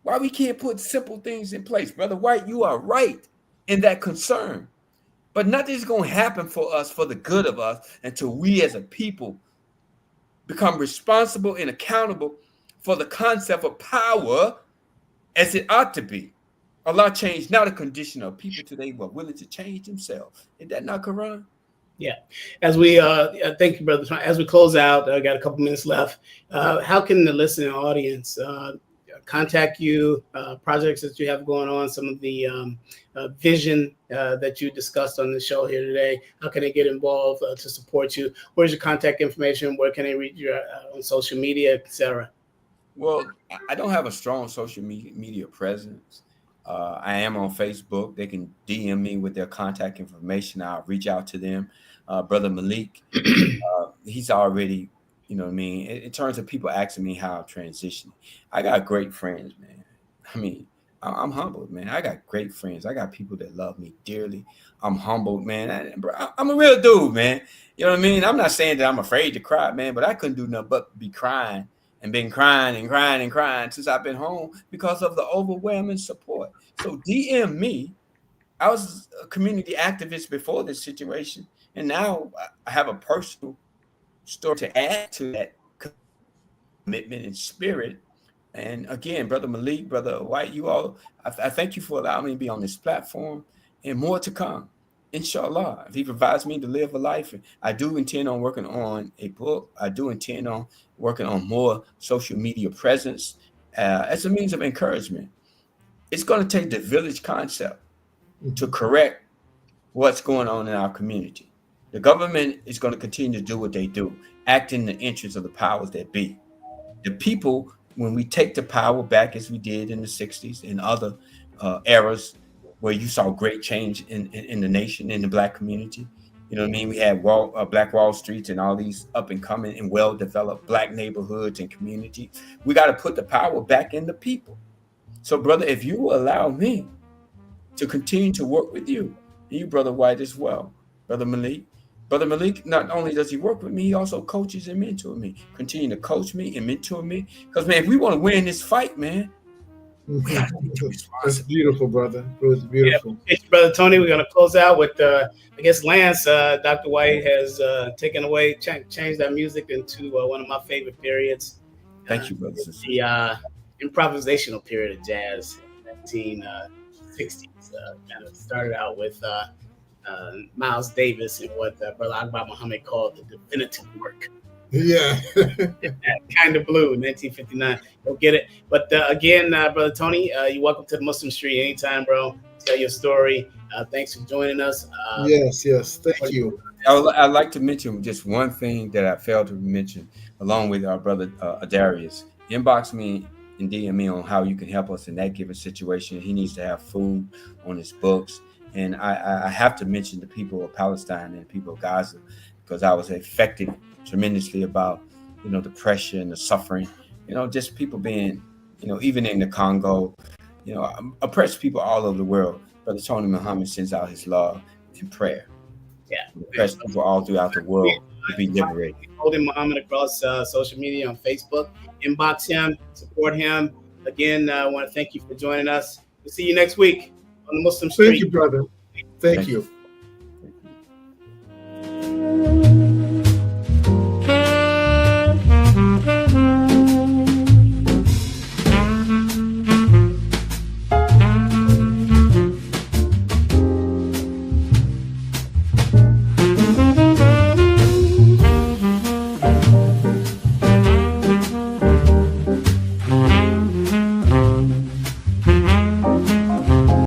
Why we can't put simple things in place? Brother White, you are right in that concern. But nothing's going to happen for us, for the good of us, until we as a people become responsible and accountable for the concept of power as it ought to be. Allah changed not a condition of people today, but willing to change themselves. Is that not Quran? Yeah. As we thank you, brother. As we close out, I got a couple minutes left. How can the listening audience contact you? Projects that you have going on, some of the vision that you discussed on the show here today. How can they get involved to support you? Where's your contact information? Where can they reach you on social media, etc.? Well, I don't have a strong social media presence. I am on Facebook. They can DM me with their contact information. I'll reach out to them. Brother Malik, he's already, you know what I mean? In terms of people asking me how I'm transitioning, I got great friends, man. I mean, I'm humbled, man. I got great friends. I got people that love me dearly. I'm humbled, man. I'm a real dude, man. You know what I mean? I'm not saying that I'm afraid to cry, man, but I couldn't do nothing but be crying. And been crying and crying and crying since I've been home because of the overwhelming support. So DM me. I was a community activist before this situation, and now I have a personal story to add to that commitment and spirit. And again, Brother Malik, Brother White, you all, I thank you for allowing me to be on this platform, and more to come. Inshallah, if he provides me to live a life, I do intend on working on a book. I do intend on working on more social media presence as a means of encouragement. It's going to take the village concept to correct what's going on in our community. The government is going to continue to do what they do, act in the interest of the powers that be. The people, when we take the power back as we did in the 60s and other eras where you saw great change in the nation, in the Black community, you know what I mean? We had Black Wall Streets and all these up and coming and well-developed Black neighborhoods and communities. We got to put the power back in the people. So, brother, if you will allow me to continue to work with you, and you, Brother White, as well, Brother Malik, not only does he work with me, he also coaches and mentors me. Continue to coach me and mentor me. Because, man, if we want to win this fight, man, we got to be too responsible. That's beautiful, brother. It was beautiful. Yeah, Brother Tony, we're going to close out with, I guess, Lance. Dr. White has taken away, changed that music into one of my favorite periods. Thank you, brother. The improvisational period of jazz, 1960s. Kind of started out with Miles Davis and what Brother Akbar Muhammad called the definitive work. Yeah. Kind of blue, 1959. Go get it. But again, Brother Tony, you're welcome to the Muslim Street anytime, bro. Tell your story. Thanks for joining us. Yes. Thank you. I'd like to mention just one thing that I failed to mention, along with our brother Adarius. Inbox me and DM me on how you can help us in that given situation. He needs to have food on his books. And I have to mention the people of Palestine and the people of Gaza, because I was affected tremendously about, the pressure and the suffering, just people being, even in the Congo, oppressed people all over the world. Brother Tony Muhammad sends out his love and prayer. Yeah. Oppressed people all throughout the world to be liberated. Holding Muhammad across social media on Facebook. Inbox him, support him. Again, I want to thank you for joining us. We'll see you next week on the Muslim Street. Thank you, brother. Thank you.